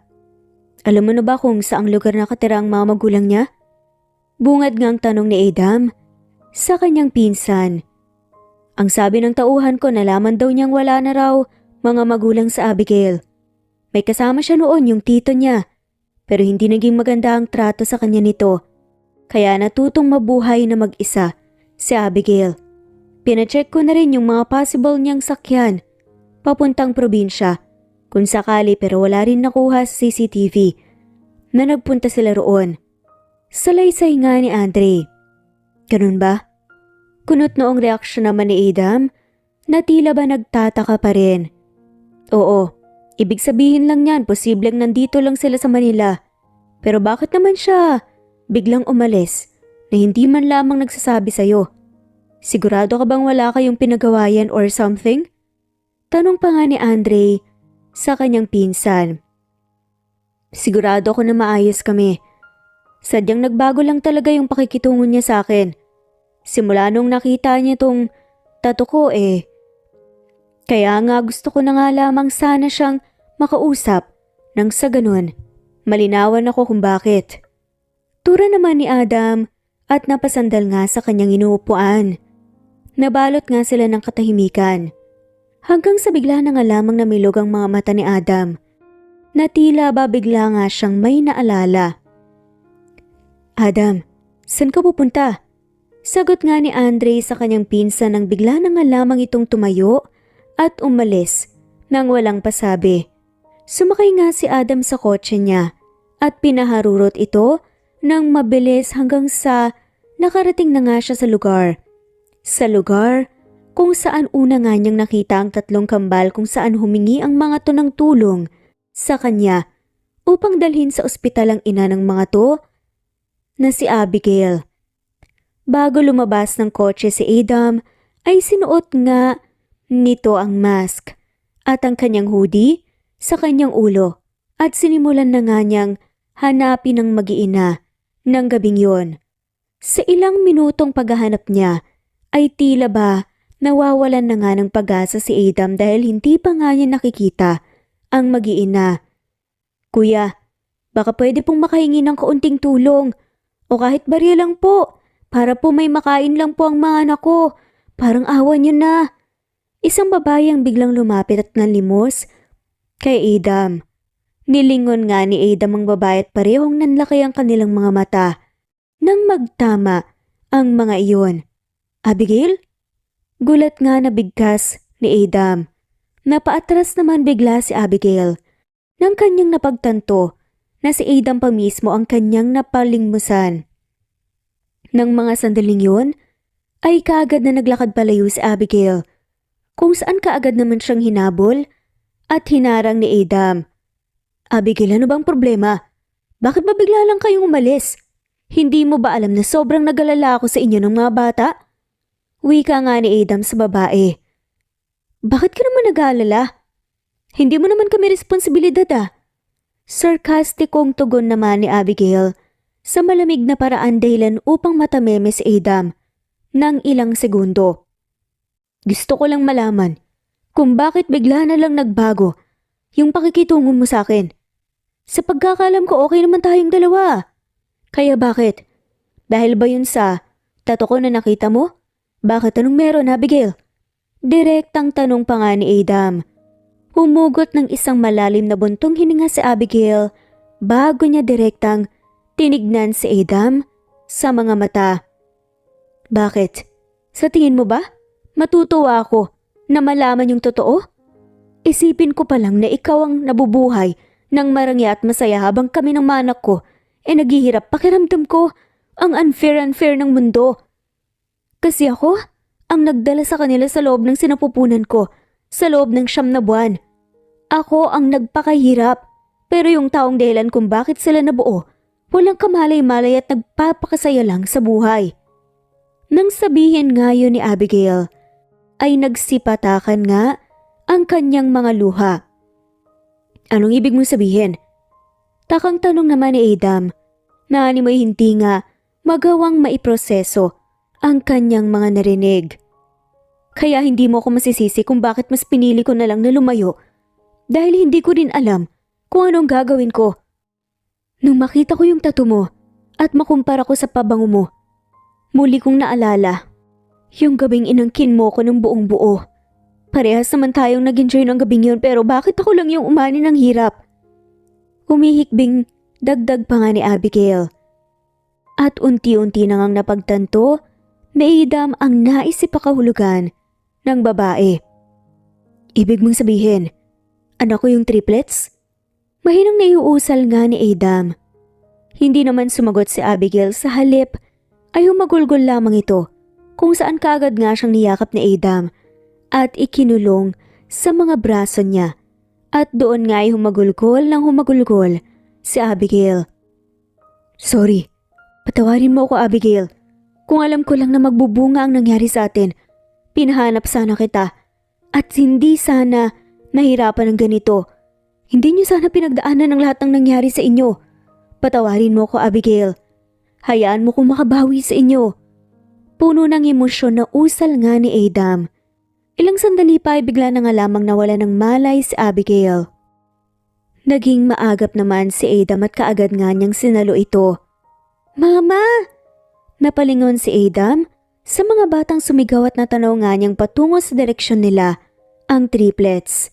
Alam mo na ba kung saang lugar nakatira ang mga magulang niya? Bungad nga ang tanong ni Adam sa kanyang pinsan. Ang sabi ng tauhan ko, nalaman daw niyang wala na raw mga magulang sa Abigail. May kasama siya noon, yung tito niya. Pero hindi naging maganda ang trato sa kanya nito. Kaya natutong mabuhay na mag-isa si Abigail. Pinacheck ko na rin yung mga possible niyang sakyan papuntang probinsya kung sakali, pero wala rin nakuha sa CCTV na nagpunta sila roon. Salaysay nga ni Andre. Ganun ba? Kunot noong reaksyon naman ni Adam na tila ba nagtataka pa rin. Oo, ibig sabihin lang yan, posibleng nandito lang sila sa Manila. Pero bakit naman siya biglang umalis na hindi man lamang nagsasabi sa'yo? Sigurado ka bang wala kayong pinagawayan or something? Tanong pa nga ni Andre sa kanyang pinsan. Sigurado ko na maayos kami. Sadyang nagbago lang talaga yung pakikitungo niya sa akin. Simula nung nakita niya tong tattoo ko eh. Kaya nga gusto ko na nga lamang sana siyang makausap nang sa ganun malinawan ako kung bakit. Tura naman ni Adam at napasandal nga sa kanyang inuupuan. Nabalot nga sila ng katahimikan. Hanggang sa bigla na nga lamang namilog ang mga mata ni Adam, na tila ba bigla nga siyang may naalala. Adam, saan ka pupunta? Sagot nga ni Andre sa kanyang pinsan nang bigla na nga lamang itong tumayo at umalis nang walang pasabi. Sumakay nga si Adam sa kotse niya at pinaharurot ito nang mabilis hanggang sa nakarating na nga siya sa lugar. Sa lugar kung saan una nga niyang nakita ang tatlong kambal kung saan humingi ang mga to ng tulong sa kanya upang dalhin sa ospital ang ina ng mga to na si Abigail. Bago lumabas ng kotse si Adam ay sinuot nga nito ang mask at ang kanyang hoodie sa kanyang ulo at sinimulan na nga niyang hanapin ang mag-iina ng gabing yon. Sa ilang minutong paghahanap niya ay tila ba nawawalan na nga ng pag-asa si Adam dahil hindi pa nga niya nakikita ang mag-iina. Kuya, baka pwede pong makahingi ng kaunting tulong o kahit barya lang po para po may makain lang po ang mga anak ko. Parang awa niyo na. Isang babae ang biglang lumapit at nanlimos kay Adam. Nilingon nga ni Adam ang babae at parehong nanlaki ang kanilang mga mata nang magtama ang mga iyon. Abigail? Gulat nga na bigkas ni Adam. Napaatras naman bigla si Abigail nang kanyang napagtanto na si Adam pa mismo ang kanyang napalingmusan. Nang mga sandaling yun, ay kaagad na naglakad palayo si Abigail kung saan kaagad naman siyang hinabol at hinarang ni Adam. Abigail, ano bang problema? Bakit ba bigla lang kayong umalis? Hindi mo ba alam na sobrang nagalala ako sa inyo ng mga bata? Wika nga ni Adam sa babae. Bakit ka naman nag-aalala? Hindi mo naman kami responsibilidad ah. Sarkastikong tugon naman ni Abigail sa malamig na paraan dahilan upang matameme si Adam ng ilang segundo. Gusto ko lang malaman kung bakit bigla na lang nagbago yung pakikitungo mo sa akin. Sa pagkakalam ko okay naman tayong dalawa. Kaya bakit? Dahil ba yun sa tato ko na nakita mo? Bakit anong meron, Abigail? Direktang tanong pa nga ni Adam. Humugot ng isang malalim na buntong hininga si Abigail bago niya direktang tinignan si Adam sa mga mata. Bakit? Sa tingin mo ba? Matutuwa ako na malaman yung totoo? Isipin ko pa lang na ikaw ang nabubuhay ng marangya at masaya habang kami ng manak ko naghihirap. Pakiramdam ko ang unfair ng mundo. Kasi ako ang nagdala sa kanila sa loob ng sinapupunan ko sa loob ng 9 na buwan. Ako ang nagpakahirap pero yung taong dahilan kung bakit sila nabuo walang kamalay-malay at nagpapakasaya lang sa buhay. Nang sabihin nga yun ni Abigail ay nagsipatakan nga ang kanyang mga luha. Anong ibig mong sabihin? Takang tanong naman ni Adam na ni may hindi nga magawang maiproseso ang kanyang mga narinig. Kaya hindi mo ako masisisi kung bakit mas pinili ko na lang na lumayo dahil hindi ko rin alam kung anong gagawin ko. Nung makita ko yung tattoo mo at makumpara ko sa pabango mo, muli kong naalala yung gabing inangkin mo ko ng buong buo. Parehas naman tayong nag-enjoy ng gabing yun pero bakit ako lang yung umani ng hirap? Humihikbing dagdag pa nga ni Abigail. At unti-unti na ngang napagtanto na Adam ang naisip pakahulugan ng babae. Ibig mong sabihin, anak ko yung triplets? Mahinang naiuusal nga ni Adam. Hindi naman sumagot si Abigail, sa halip ay humagulgol lamang ito kung saan kaagad nga siyang niyakap ni Adam at ikinulong sa mga braso niya. At doon nga ay humagulgol si Abigail. Sorry, patawarin mo ako Abigail. Kung alam ko lang na magbubunga ang nangyari sa atin, pinahanap sana kita at hindi sana nahirapan ng ganito. Hindi niyo sana pinagdaanan ng lahat ng nangyari sa inyo. Patawarin mo ako Abigail. Hayaan mo kong makabawi sa inyo. Puno ng emosyon na usal nga ni Adam. Ilang sandali pa ay bigla na nga lamang nawala ng malay si Abigail. Naging maagap naman si Adam at kaagad nga niyang sinalo ito. Mama! Napalingon si Adam sa mga batang sumigaw at natanaw nga niyang patungo sa direksyon nila, ang triplets.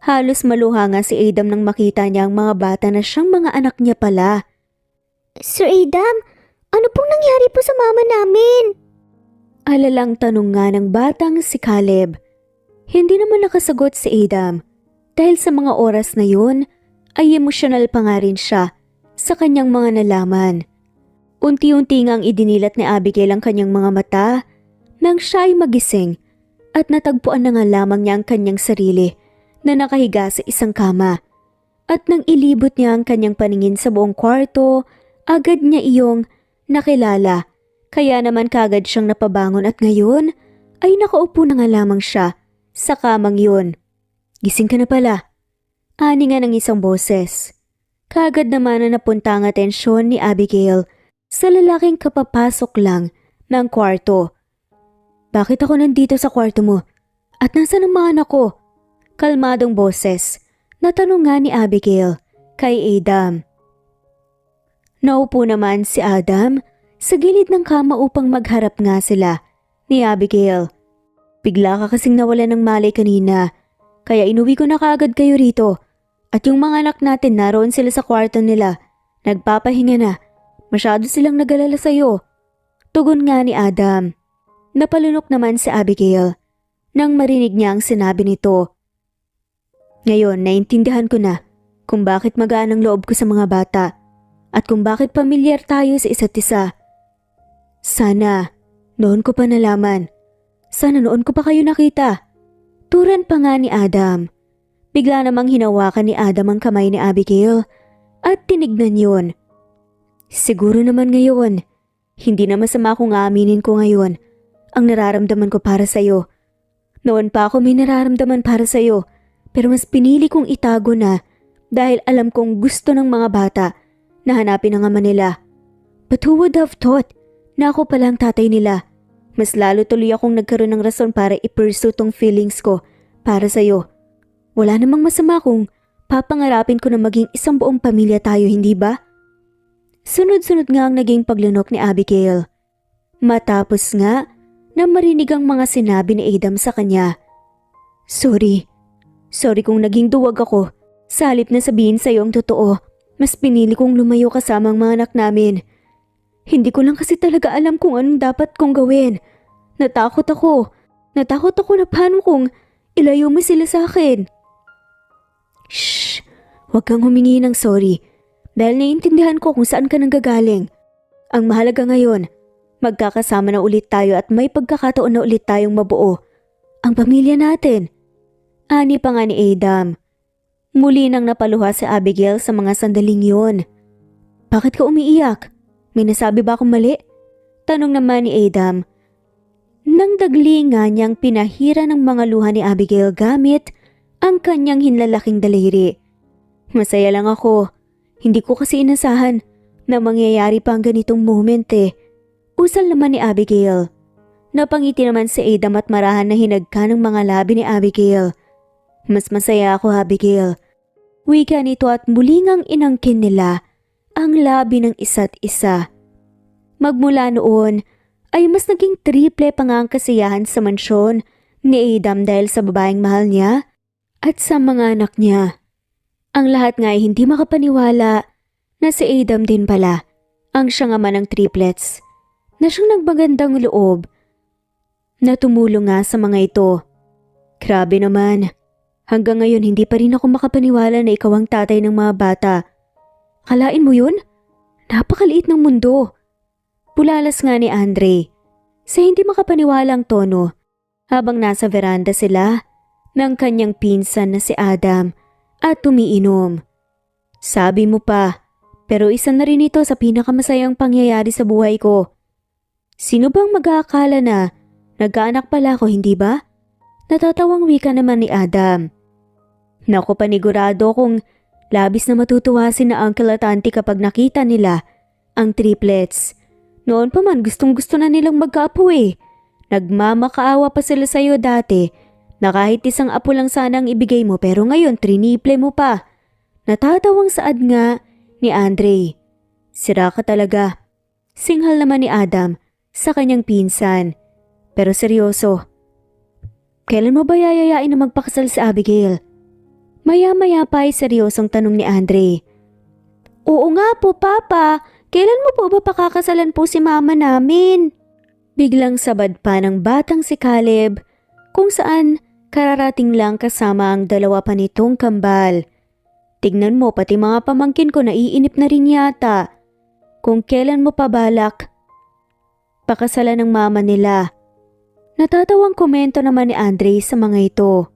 Halos maluha nga si Adam nang makita niya ang mga bata na siyang mga anak niya pala. Sir Adam, ano pong nangyari po sa mama namin? Alalang tanong nga ng batang si Caleb. Hindi naman nakasagot si Adam dahil sa mga oras na yun ay emosyonal pa nga rin siya sa kanyang mga nalaman. Unti-unti ngang idinilat ni Abigail ang kanyang mga mata nang siya ay magising at natagpuan na nga lamang niya ang kanyang sarili na nakahiga sa isang kama. At nang ilibot niya ang kanyang paningin sa buong kwarto, agad niya iyong nakilala. Kaya naman kagad siyang napabangon at ngayon ay nakaupo na nga lamang siya sa kamang yun. Gising ka na pala. Ani nga ng isang boses. Kagad naman na napunta ang atensyon ni Abigail sa lalaking kapapasok lang ng kwarto. Bakit ako nandito sa kwarto mo? At nasaan ang mga anak ko? Kalmadong boses na tanong nga ni Abigail kay Adam. Naupo naman si Adam sa gilid ng kama upang magharap nga sila ni Abigail. Bigla ka kasing nawala ng malay kanina, kaya inuwi ko na kaagad kayo rito. At yung mga anak natin naroon sila sa kwarto nila, nagpapahinga na. Masyado silang nag-alala sa'yo. Tugon nga ni Adam. Napalunok naman si Abigail nang marinig niya ang sinabi nito. Ngayon, naintindihan ko na kung bakit magaan ang loob ko sa mga bata at kung bakit pamilyar tayo sa isa't isa. Sana, noon ko pa nalaman. Sana noon ko pa kayo nakita. Turan pa nga ni Adam. Bigla namang hinawakan ni Adam ang kamay ni Abigail at tinignan yun. Siguro naman ngayon, hindi na masama kung aaminin ko ngayon ang nararamdaman ko para sa'yo. Noon pa ako may nararamdaman para sa'yo, pero mas pinili kong itago na dahil alam kong gusto ng mga bata na hanapin ang ama nila. But who would have thought na ako pala ang tatay nila? Mas lalo tuloy akong nagkaroon ng rason para i-pursue tong feelings ko para sa'yo. Wala namang masama kung papangarapin ko na maging isang buong pamilya tayo, hindi ba? Sunod-sunod nga ang naging paglunok ni Abigail. Matapos nga na marinig ang mga sinabi ni Adam sa kanya. Sorry kung naging duwag ako. Sa halip na sabihin sa'yo ang totoo, mas pinili kong lumayo kasama ang mga anak namin. Hindi ko lang kasi talaga alam kung anong dapat kong gawin. Natakot ako na paano kung ilayo mo sila sa akin. Shh! Huwag kang humingi ng sorry dahil naiintindihan ko kung saan ka nanggagaling. Ang mahalaga ngayon, magkakasama na ulit tayo at may pagkakataon na ulit tayong mabuo ang pamilya natin. Ani pa nga ni Adam. Muli nang napaluha si Abigail sa mga sandaling yon. Bakit ka umiiyak? May nasabi ba akong mali? Tanong naman ni Adam. Nang dagli nga niyang pinahira ng mga luha ni Abigail gamit ang kanyang hinlalaking daliri. Masaya lang ako. Hindi ko kasi inasahan na mangyayari pa ang ganitong moment eh. Usal naman ni Abigail. Napangiti naman si Adam at marahan na hinagka ng mga labi ni Abigail. Mas masaya ako, Abigail. Wika nito at muli ngang inangkin nila ang labi ng isa't isa. Magmula noon ay mas naging triple pa nga ang kasiyahan sa mansyon ni Adam dahil sa babaeng mahal niya at sa mga anak niya. Ang lahat nga ay hindi makapaniwala na si Adam din pala ang siyang ama ng triplets na siyang nagmagandang loob na tumulong nga sa mga ito. Grabe naman. Hanggang ngayon hindi pa rin ako makapaniwala na ikaw ang tatay ng mga bata. Kalain mo yun? Napakaliit ng mundo. Pulalas nga ni Andre sa hindi makapaniwalang tono habang nasa veranda sila ng kanyang pinsan na si Adam at umiinom. Sabi mo pa, pero isa na rin ito sa pinakamasayang pangyayari sa buhay ko. Sino bang mag-aakala na nagkaanak pala ako, hindi ba? Natatawang wika naman ni Adam. Naku, panigurado kung labis na matutuwa si na uncle at auntie kapag nakita nila ang triplets. Noon pa man gustong gusto na nilang magkaapo eh. Nagmamakaawa pa sila sa'yo dati na kahit isang apo lang sana ang ibigay mo pero ngayon triniple mo pa. Natatawang saad nga ni Andre. Sira ka talaga. Singhal naman ni Adam sa kanyang pinsan. Pero seryoso, kailan mo ba yayayain na magpakasal si Abigail? Maya-maya pa ay seryosong tanong ni Andre. Oo nga po, Papa. Kailan mo po ba pakakasalan po si Mama namin? Biglang sabad pa ng batang si Caleb kung saan kararating lang kasama ang dalawa pa nitong kambal. Tignan mo, pati mga pamangkin ko naiinip na rin yata. Kung kailan mo pa balak pakasalan ng mama nila. Natatawang komento naman ni Andre sa mga ito.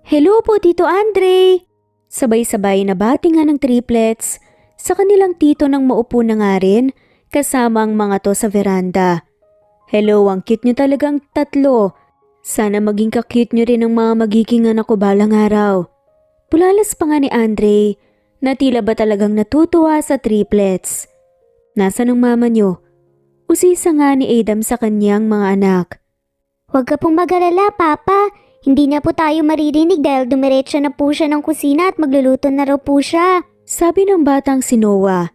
Hello po, Tito Andre! Sabay-sabay na batingan ng triplets sa kanilang tito nang maupo na nga rin kasama ang mga to sa veranda. Hello, ang cute nyo talagang tatlo. Sana maging ka-cute nyo rin ang mga magiging anak ko balang araw. Pulalas pa nga ni Andre na tila ba talagang natutuwa sa triplets. Nasaan ang mama nyo? Usisa nga ni Adam sa kanyang mga anak. Huwag ka pong mag-alala, Papa. Hindi na po tayo maririnig dahil dumiretso na po siya ng kusina at magluluto na raw po siya. Sabi ng batang si Noah.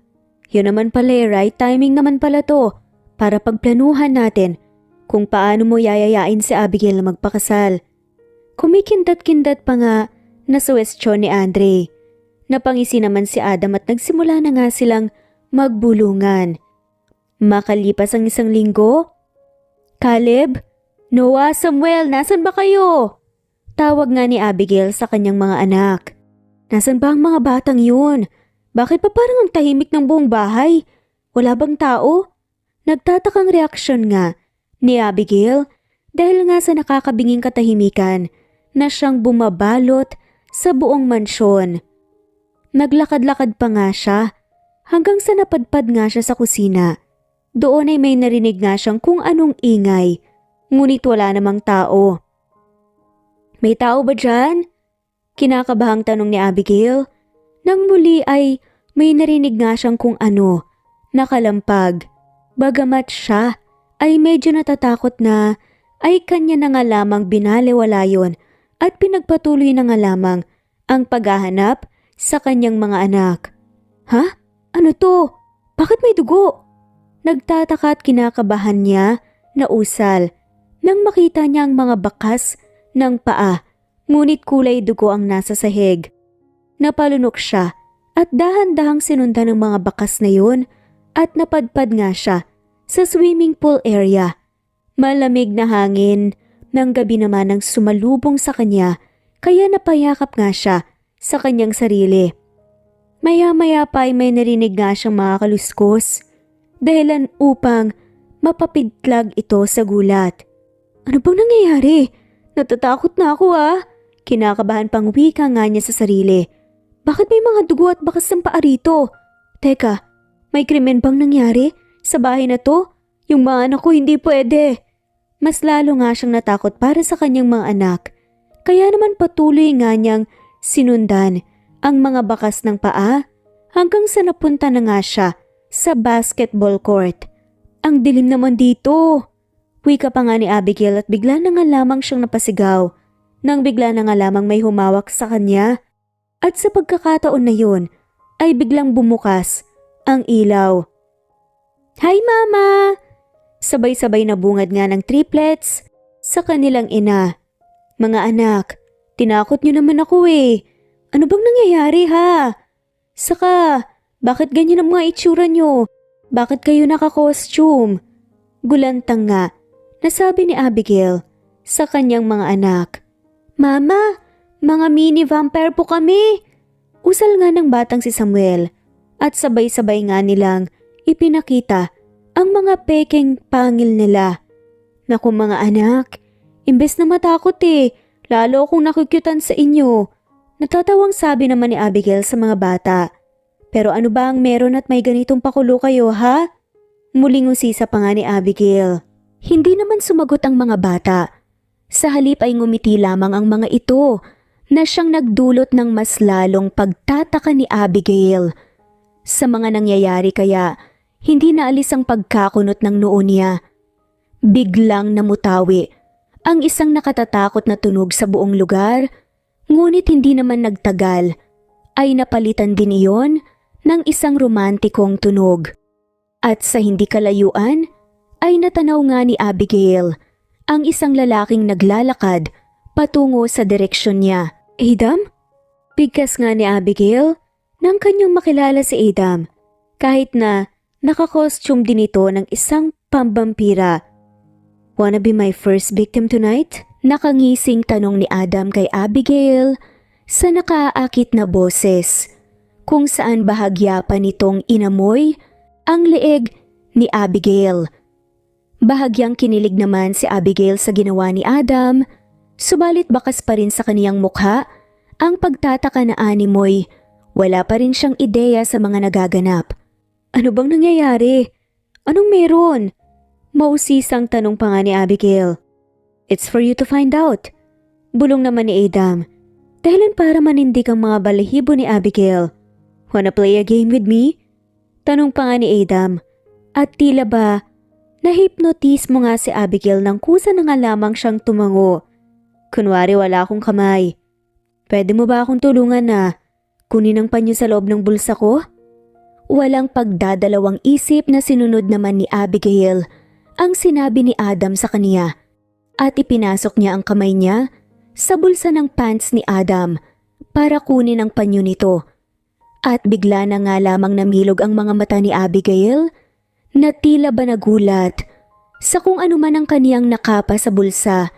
Yun naman pala, right timing naman pala to para pagplanuhan natin kung paano mo yayayain si Abigail na magpakasal. Kumikindat-kindat pa nga na suwestyon ni Andre. Napangisi naman si Adam at nagsimula na nga silang magbulungan. Makalipas ang isang linggo, Caleb, Noah, Samuel, nasan ba kayo? Tawag nga ni Abigail sa kanyang mga anak. Nasan ba ang mga batang yun? Bakit pa parang ang tahimik ng buong bahay? Wala bang tao? Nagtatakang reaksyon nga ni Abigail dahil nga sa nakakabinging katahimikan na siyang bumabalot sa buong mansyon. Naglakad-lakad pa nga siya hanggang sa napadpad nga siya sa kusina. Doon ay may narinig nga siyang kung anong ingay, ngunit wala namang tao. May tao ba dyan? Kinakabahang tanong ni Abigail. Nang muli ay may narinig nga siyang kung ano, nakalampag. Bagamat siya ay medyo natatakot na ay kanya na nga lamang binaliwala yun at pinagpatuloy na nga lamang ang paghahanap sa kanyang mga anak. Ha? Ano to? Bakit may dugo? Nagtataka at kinakabahan niya na usal nang makita niya ang mga bakas ng paa, ngunit kulay dugo ang nasa sahig. Napalunok siya at dahan-dahang sinundan ng mga bakas na yun at napadpad nga siya sa swimming pool area. Malamig na hangin ng gabi naman ang sumalubong sa kanya kaya napayakap nga siya sa kanyang sarili. Maya-maya pa ay may narinig nga siyang mga kaluskos dahilan upang mapapidlag ito sa gulat. Ano bang nangyayari? Natatakot na ako Kinakabahan pang wika nga niya sa sarili. Bakit may mga dugo at bakas ng paa rito? Teka, may krimen bang nangyari sa bahay na to? Yung mga anak ko hindi pwede. Mas lalo nga siyang natakot para sa kanyang mga anak. Kaya naman patuloy nga niyang sinundan ang mga bakas ng paa hanggang sa napunta na nga siya sa basketball court. Ang dilim naman dito. Wika pa nga ni Abigail at bigla na nga lamang siyang napasigaw nang bigla na nga lamang may humawak sa kanya. At sa pagkakataon na yun ay biglang bumukas ang ilaw. Hi Mama! Sabay-sabay na bungad nga ng triplets sa kanilang ina. Mga anak, tinakot niyo naman ako Ano bang nangyayari ha? Saka, bakit ganyan ang mga itsura niyo? Bakit kayo naka-costume? Gulantang nga, nasabi ni Abigail sa kanyang mga anak. Mama, mga mini vampire po kami. Usal nga ng batang si Samuel at sabay-sabay nga nilang ipinakita ang mga pekeng pangil nila. Naku mga anak, imbes na matakot lalo akong nakukyutan sa inyo. Natatawang sabi naman ni Abigail sa mga bata. Pero ano ba ang meron at may ganitong pakulo kayo ha? Muling usisa pa nga ni Abigail. Hindi naman sumagot ang mga bata. Sa halip ay ngumiti lamang ang mga ito na siyang nagdulot ng mas lalong pagtataka ni Abigail. Sa mga nangyayari kaya hindi naalis ang pagkakunot ng noo niya. Biglang namutawi ang isang nakatatakot na tunog sa buong lugar, ngunit hindi naman nagtagal ay napalitan din iyon ng isang romantikong tunog. At sa hindi kalayuan ay natanaw nga ni Abigail ang isang lalaking naglalakad patungo sa direksyon niya. Adam? Bigkas nga ni Abigail nang kanyang makilala si Adam kahit na nakakostume din ito ng isang pambampira. Wanna be my first victim tonight? Nakangising tanong ni Adam kay Abigail sa nakaakit na boses kung saan bahagya pa nitong inamoy ang leeg ni Abigail. Bahagyang kinilig naman si Abigail sa ginawa ni Adam, subalit bakas pa rin sa kaniyang mukha ang pagtataka na animoy. Wala pa rin siyang ideya sa mga nagaganap. Ano bang nangyayari? Anong meron? Mausisang tanong pa nga ni Abigail. It's for you to find out. Bulong naman ni Adam. Dahilan para manindig ang mga balahibo ni Abigail. Wanna play a game with me? Tanong pa nga ni Adam. At tila ba, na-hypnotize mo nga si Abigail nang kusa na nga lamang siyang tumango. Kunwari wala akong kamay. Pwede mo ba akong tulungan na kunin ang panyo sa loob ng bulsa ko? Walang pagdadalawang isip na sinunod naman ni Abigail ang sinabi ni Adam sa kaniya at ipinasok niya ang kamay niya sa bulsa ng pants ni Adam para kunin ang panyo nito. At bigla na nga lamang namilog ang mga mata ni Abigail na tila ba nagulat sa kung ano man ang kaniyang nakapa sa bulsa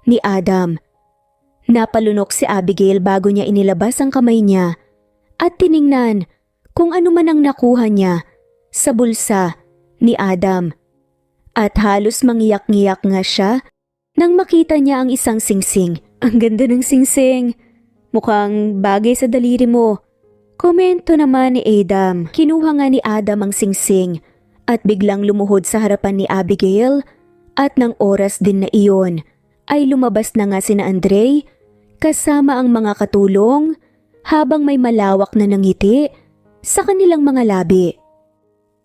ni Adam. Napalunok si Abigail bago niya inilabas ang kamay niya at tiningnan kung ano man ang nakuha niya sa bulsa ni Adam. At halos mangiyak-ngiyak nga siya nang makita niya ang isang singsing. Ang ganda ng singsing. Mukhang bagay sa daliri mo. Komento naman ni Adam. Kinuha nga ni Adam ang singsing at biglang lumuhod sa harapan ni Abigail at ng oras din na iyon ay lumabas na nga sina Andre kasama ang mga katulong habang may malawak na nangiti sa kanilang mga labi.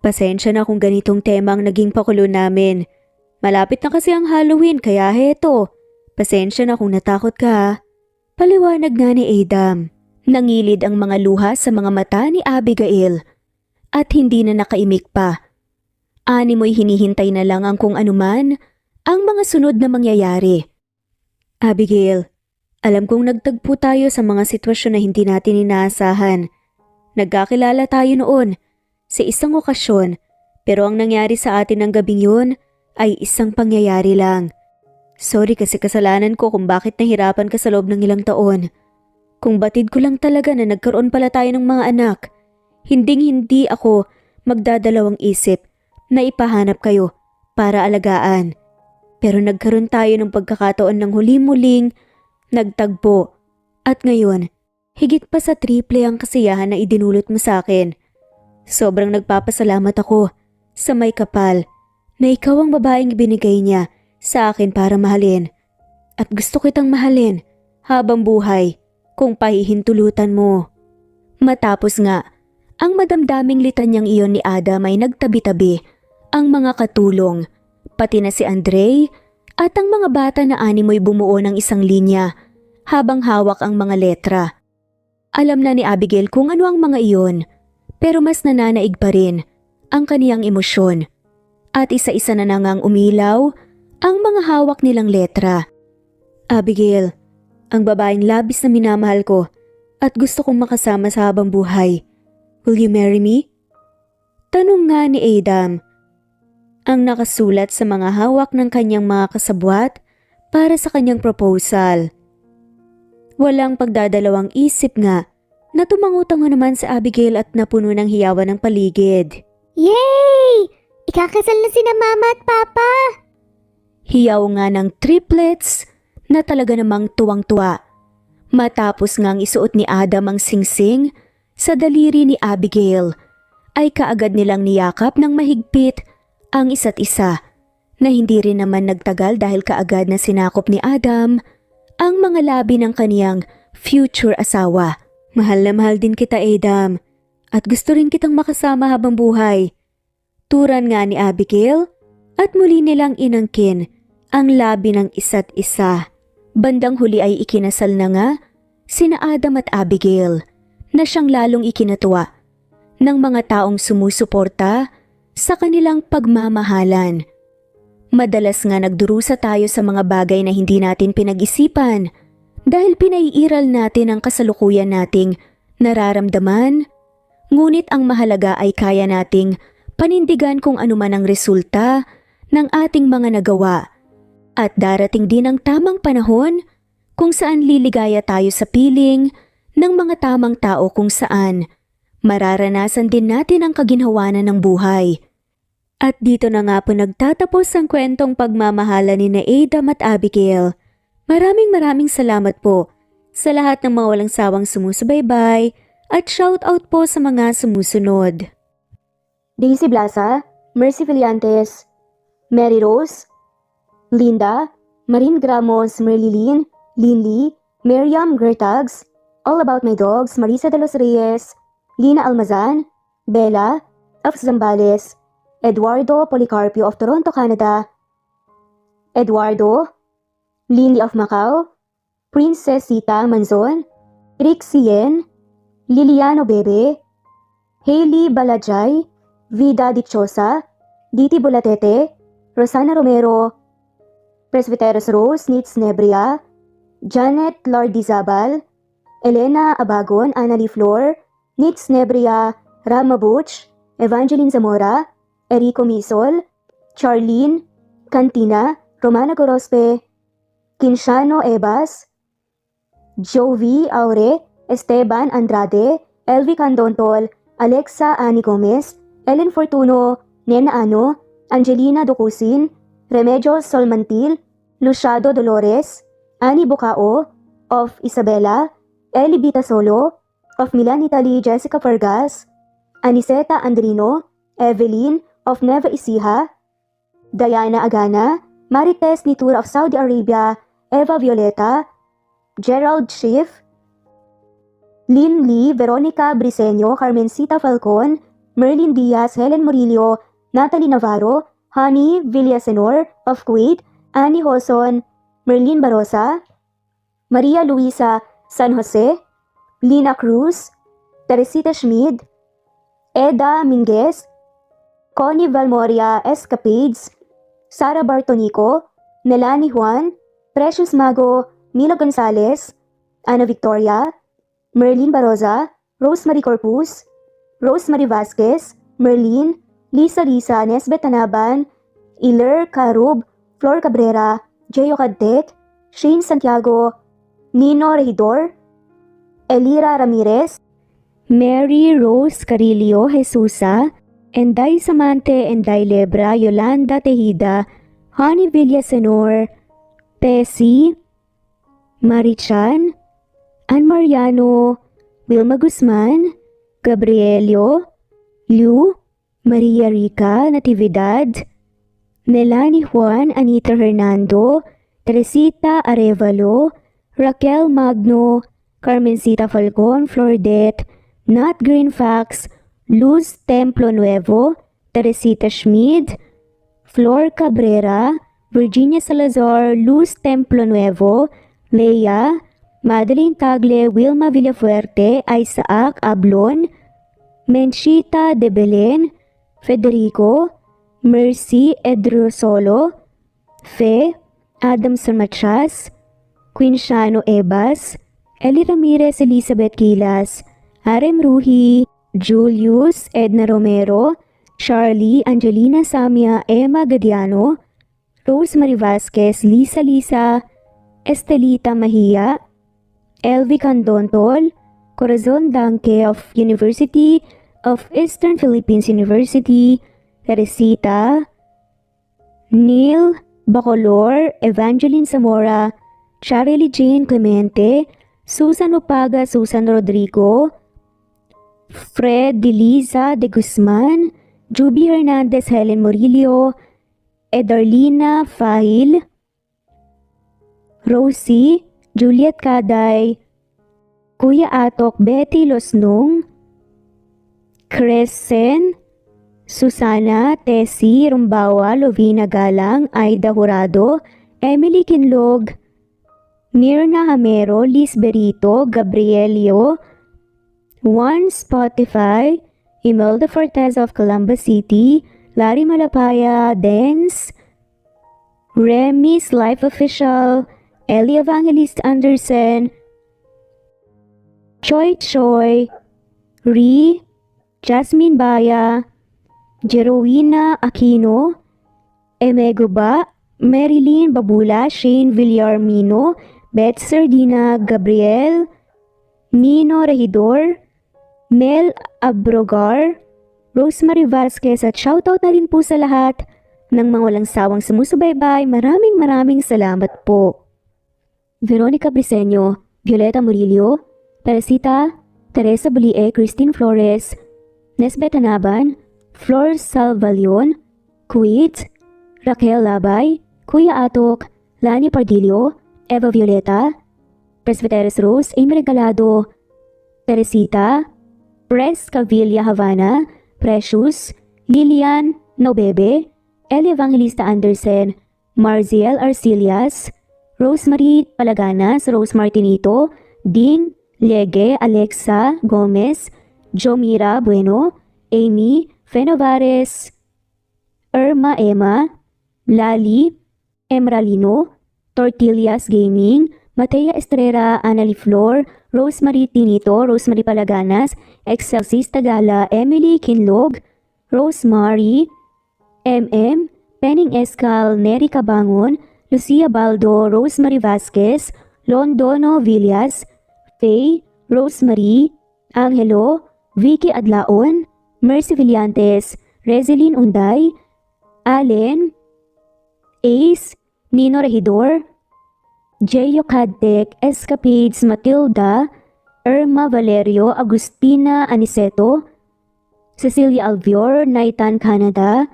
Pasensya na kung ganitong tema ang naging pakulo namin. Malapit na kasi ang Halloween kaya heto. Pasensya na kung natakot ka ha. Paliwanag nga ni Adam. Nangilid ang mga luha sa mga mata ni Abigail at hindi na nakaimik pa. Animoy hinihintay na lang ang kung anuman ang mga sunod na mangyayari. Abigail, alam kong nagtagpo tayo sa mga sitwasyon na hindi natin inaasahan. Nagkakilala tayo noon sa isang okasyon pero ang nangyari sa atin ng gabing yun ay isang pangyayari lang. Sorry kasi kasalanan ko kung bakit nahirapan ka sa loob ng ilang taon. Kung batid ko lang talaga na nagkaroon pala tayo ng mga anak, hinding-hindi ako magdadalawang isip na ipahanap kayo para alagaan. Pero nagkaroon tayo ng pagkakataon ng huli-muling nagtagpo. At ngayon, higit pa sa triple ang kasiyahan na idinulot mo sa akin. Sobrang nagpapasalamat ako sa may kapal na ikaw ang babaeng ibinigay niya sa akin para mahalin. At gusto kitang mahalin habang buhay kung pahihintulutan mo. Matapos nga, ang madamdaming litanyang iyon ni Adam ay nagtabi-tabi ang mga katulong, pati na si Andre at ang mga bata na animoy bumuo ng isang linya habang hawak ang mga letra. Alam na ni Abigail kung ano ang mga iyon, pero mas nananaig pa rin ang kaniyang emosyon. At isa-isa na nangang umilaw ang mga hawak nilang letra. Abigail, ang babaeng labis na minamahal ko at gusto kong makasama sa habang buhay. Will you marry me? Tanong nga ni Adam. Ang nakasulat sa mga hawak ng kanyang mga kasabwat para sa kanyang proposal. Walang pagdadalawang isip nga na tumangutango naman sa Abigail at napuno ng hiyawan ng paligid. Yay! Ikakasal na sina Mama at Papa! Hiyaw nga ng triplets na talaga namang tuwang-tuwa. Matapos ngang isuot ni Adam ang singsing sa daliri ni Abigail, ay kaagad nilang niyakap ng mahigpit ang isa't isa na hindi rin naman nagtagal dahil kaagad na sinakop ni Adam ang mga labi ng kaniyang future asawa. Mahal na mahal din kita, Adam, at gusto rin kitang makasama habang buhay. Turan nga ni Abigail at muli nilang inangkin ang labi ng isa't isa. Bandang huli ay ikinasal na nga sina Adam at Abigail na siyang lalong ikinatuwa ng mga taong sumusuporta sa kanilang pagmamahalan. Madalas nga nagdurusa tayo sa mga bagay na hindi natin pinag-isipan dahil pinaiiral natin ang kasalukuyan nating nararamdaman. Ngunit ang mahalaga ay kaya nating panindigan kung ano man ang resulta ng ating mga nagawa. At darating din ang tamang panahon kung saan liligaya tayo sa piling ng mga tamang tao kung saan mararanasan din natin ang kaginhawanan ng buhay. At dito na nga po nagtatapos ang kwentong pagmamahala ni na Adam at Abigail. Maraming salamat po sa lahat ng mga walang sawang sumusubaybay at shoutout po sa mga sumusunod. Daisy Blaza, Mercy Villantes, Mary Rose, Linda, Marin Gramos, Merlilin, Linley, Miriam Gertags, All About My Dogs, Marisa de los Reyes, Lina Almazan, Bella, of Zambales, Eduardo Policarpio of Toronto, Canada, Eduardo, Lindy of Macau, Princess Sita Manzon, Rick Sien, Liliano Bebe, Hailey Balajay, Vida Dichosa, Diti Bulatete, Rosana Romero, Presbyteros Rose Nitz Nebria, Janet Lardizabal, Elena Abagon, Annalie Flor, Nitz Nebria, Rama Butch, Evangeline Zamora, Erico Misol, Charlene Cantina, Romana Gorospe, Kinshano Ebas, Jovi Aure, Esteban Andrade, Elvi Candontol, Alexa Ani Gomez, Ellen Fortuno, Nena Ano, Angelina Ducusin, Remedios Solmantil, Luciado Dolores, Ani Bucao, of Isabela, Eli Bita Solo, of Milan Italy, Jessica Vargas, Aniseta Andrino, Evelyn, of Nueva Ecija, Diana Agana, Marites Nitura of Saudi Arabia, Eva Violeta, Gerald Schiff, Lynn Lee, Veronica Briseño, Carmencita Falcon, Merlin Diaz, Helen Murillo, Natalie Navarro, Honey Villasenor of Kuwait, Annie Hoson, Merlin Barosa, Maria Luisa San Jose, Lina Cruz, Teresita Schmid, Eda Minguez, Connie Valmoria Escapades, Sara Bartonico, Melanie Juan, Precious Mago, Mila Gonzalez, Ana Victoria, Merlin Baroza, Rosemary Corpus, Rosemary Vasquez, Merlin, Lisa Nesbet Tanaban, Iler Carub, Flor Cabrera, Jeyo Cadtet, Shane Santiago, Nino Regidor, Elira Ramirez, Mary Rose Carillo Jesusa, Enday Samante, Enday Lebra, Yolanda Tejida, Honey Villasenor, Tessie, Marichan, Ann Mariano, Wilma Guzman, Gabrielio, Liu, Maria Rica Natividad, Melanie Juan, Anita Hernando, Teresita Arevalo, Raquel Magno, Carmencita Falcon, Flordet, Nat Greenfax, Luz Templo Nuevo, Teresita Schmid, Flor Cabrera, Virginia Salazar, Luz Templo Nuevo, Leia, Madeline Tagle, Wilma Villafuerte, Isaac Ablon, Menchita de Belen, Federico, Mercy Edrosolo, Fe, Adamson Machas, Quinshano Ebas, Eli Ramirez Elizabeth Gilas, Arem Ruhi, Julius Edna Romero, Charlie Angelina Samia, Emma Gadiano, Rosemary Vasquez, Lisa, Estelita Mahia, Elvi Candontol, Corazon Danke of University of Eastern Philippines University, Teresita, Neil Bacolor, Evangeline Zamora, Charlie Jane Clemente, Susan Opaga, Susan Rodrigo, Fred Deliza de Guzman, Juby Hernandez, Helen Murillo, Edarlina Fahil, Rosie, Juliet Kaday, Kuya Atok, Betty Losnong, Crescen, Susana, Tessie, Rumbawa, Lovina Galang, Aida Jurado, Emily Kinlog, Mirna Hamero, Liz Berito, Gabrielio, Juan Spotify, Imelda Fortez of Columbus City, Larry Malapaya, Dance, Remy's Life Official, Ellie Evangelist Anderson, Choi Choi, Ree, Jasmine Baya, Jerowina Aquino, Emego Ba, Marilyn Babula, Shane Villarmino, Beth Sardina, Gabriel, Nino Regidor, Mel Abrogar, Rosemary Vasquez at shoutout na rin po sa lahat ng mga walang sawang sumusubaybay. Maraming salamat po. Veronica Briseño, Violeta Murillo, Teresita, Teresa Bulie, Christine Flores, Nesbeth Anaban, Flor Salvalion, Kuwait, Raquel Labay, Kuya Atok, Lani Pardillo, Eva Violeta, Presbyteros Rose, Amy Regalado, Teresita, Pres Cavilla Havana, Precious, Lilian Nobebe, Ellie Evangelista Anderson, Marziel Arcilias, Rosemary Palaganas, Rose Martinito, Dean Lege, Alexa Gomez, Jomira Bueno, Amy Fenovares, Irma Emma, Lali Emralino, Tortillas Gaming, Matea Estrera, Annalie Flor, Rosemary Tinito, Rosemary Palaganas, Excelsis Tagala, Emily Kinlog, Rosemary, MM, Penning Escal, Neri Cabangon, Lucia Baldo, Rosemary Vasquez, Londono Villas, Faye, Rosemary, Angelo, Vicky Adlaon, Mercy Villantes, Rezeline Unday, Allen, Ace, Nino Regidor, Jeyo Cadtec, Escapades Matilda, Irma Valerio, Agustina Aniceto, Cecilia Alvior, Naitan Canada,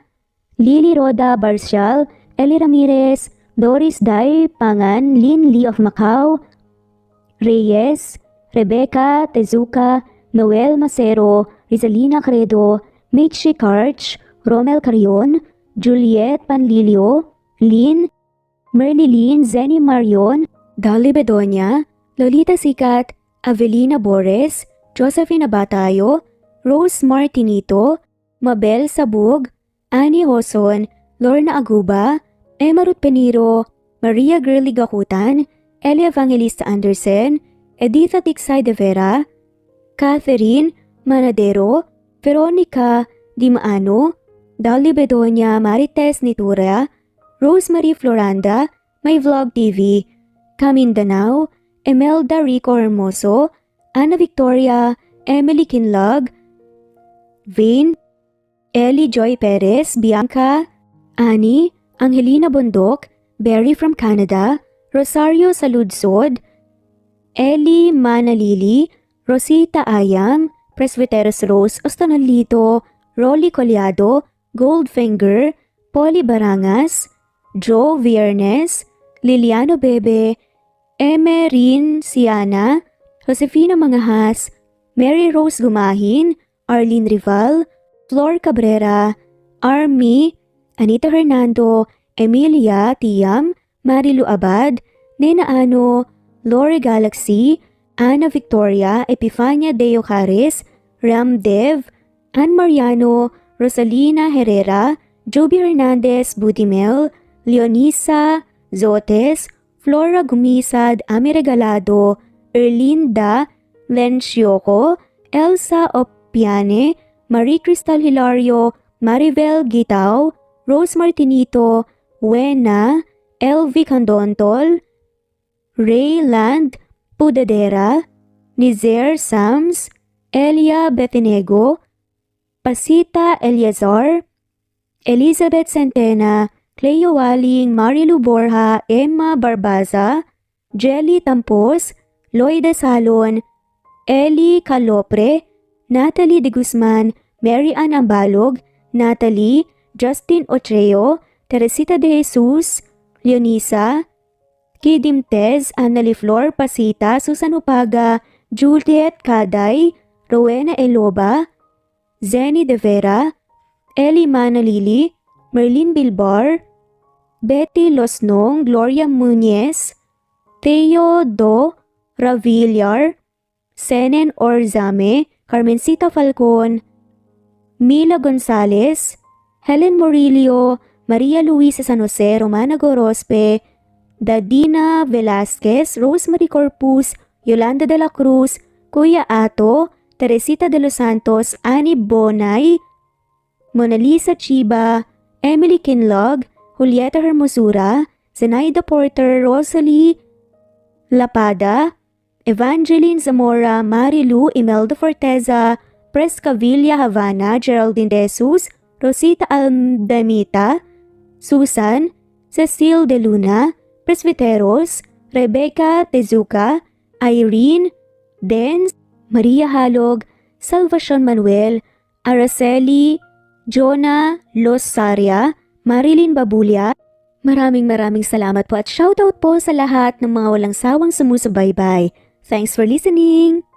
Lily Roda Barcial, Eli Ramirez, Doris Day Pangan, Lynn Lee of Macau, Reyes, Rebecca Tezuka, Noel Macero, Rizalina Credo, Mitchie Karch, Romel Carion, Juliet Panlilio, Lynn, Merlilyn Zenny Marion, Dolly Bedonia, Lolita Sikat, Avelina Bores, Josephine Abatayo, Rose Martinito, Mabel Sabug, Annie Hoson, Lorna Aguba, Emma Ruth Peniro, Maria Girly Gakutan, Elia Evangelista Anderson, Editha Tiksay de Vera, Catherine Manadero, Veronica Dimaano, Dolly Bedonia, Marites Nitura, Rosemary Floranda, My Vlog TV, Camindanao, Emelda Rico Hermoso, Ana Victoria, Emily Kinlog, Vane, Ellie Joy Perez, Bianca, Annie, Angelina Bondok, Berry from Canada, Rosario Saludsod, Ellie Manalili, Rosita Ayang, Presbyteros Rose Ostonolito, Rolly Collado, Goldfinger, Polly Barangas, Joe Viernes, Liliano Bebe, Emerin Siana, Josefina Mangahas, Mary Rose Gumahin, Arlene Rival, Flor Cabrera, Army, Anita Hernando, Emilia Tiam, Marilu Abad, Nena Ano, Lori Galaxy, Ana Victoria, Epifania Deo Caris, Ram Dev, Ann Mariano, Rosalina Herrera, Joby Hernandez Budimel, Leonisa Zotes, Flora Gumisad, Ami Regalado, Erlinda Lencioco, Elsa Opiane, Marie Cristal Hilario, Maribel Gitao, Rose Martinito, Wena, LV Candontol, Rayland Pudadera, Nizer Sams, Elia Betinego, Pasita Eliazar, Elizabeth Centena, Cleo Waling, Marilu Borja, Emma Barbaza, Jelly Tampos, Loida Salon, Ellie Calopre, Natalie De Guzman, Mary Ann Ambalog, Natalie, Justin Otreo, Teresita De Jesus, Leonisa, Kidim Tez, Annalie Flor Pasita, Susan Upaga, Juliet Kaday, Rowena Eloba, Zenny De Vera, Ellie Manalili, Merlin Bilbar, Betty Losnong, Gloria Muñez, Theo Do Ravillar, Senen Orzame, Carmencita Falcon, Mila Gonzalez, Helen Murillo, Maria Luisa San Jose, Romana Gorospe, Dadina Velasquez, Rosemary Corpus, Yolanda de la Cruz, Kuya Ato, Teresita de los Santos, Annie Bonay, Mona Lisa Chiba, Emily Kinlog, Julieta Hermosura, Zenaida Porter, Rosalie Lapada, Evangeline Zamora, Marilu, Imelda Forteza, Presca Villa Havana, Geraldine De Jesus, Rosita Aldamita, Susan, Cecile De Luna, Presbiteros, Rebecca Tezuka, Irene, Dens, Maria Halog, Salvacion Manuel, Araceli, Jonah Losaria, Marilyn Babulia. Maraming salamat po at shoutout po sa lahat ng mga walang sawang sumusubaybay. Thanks for listening!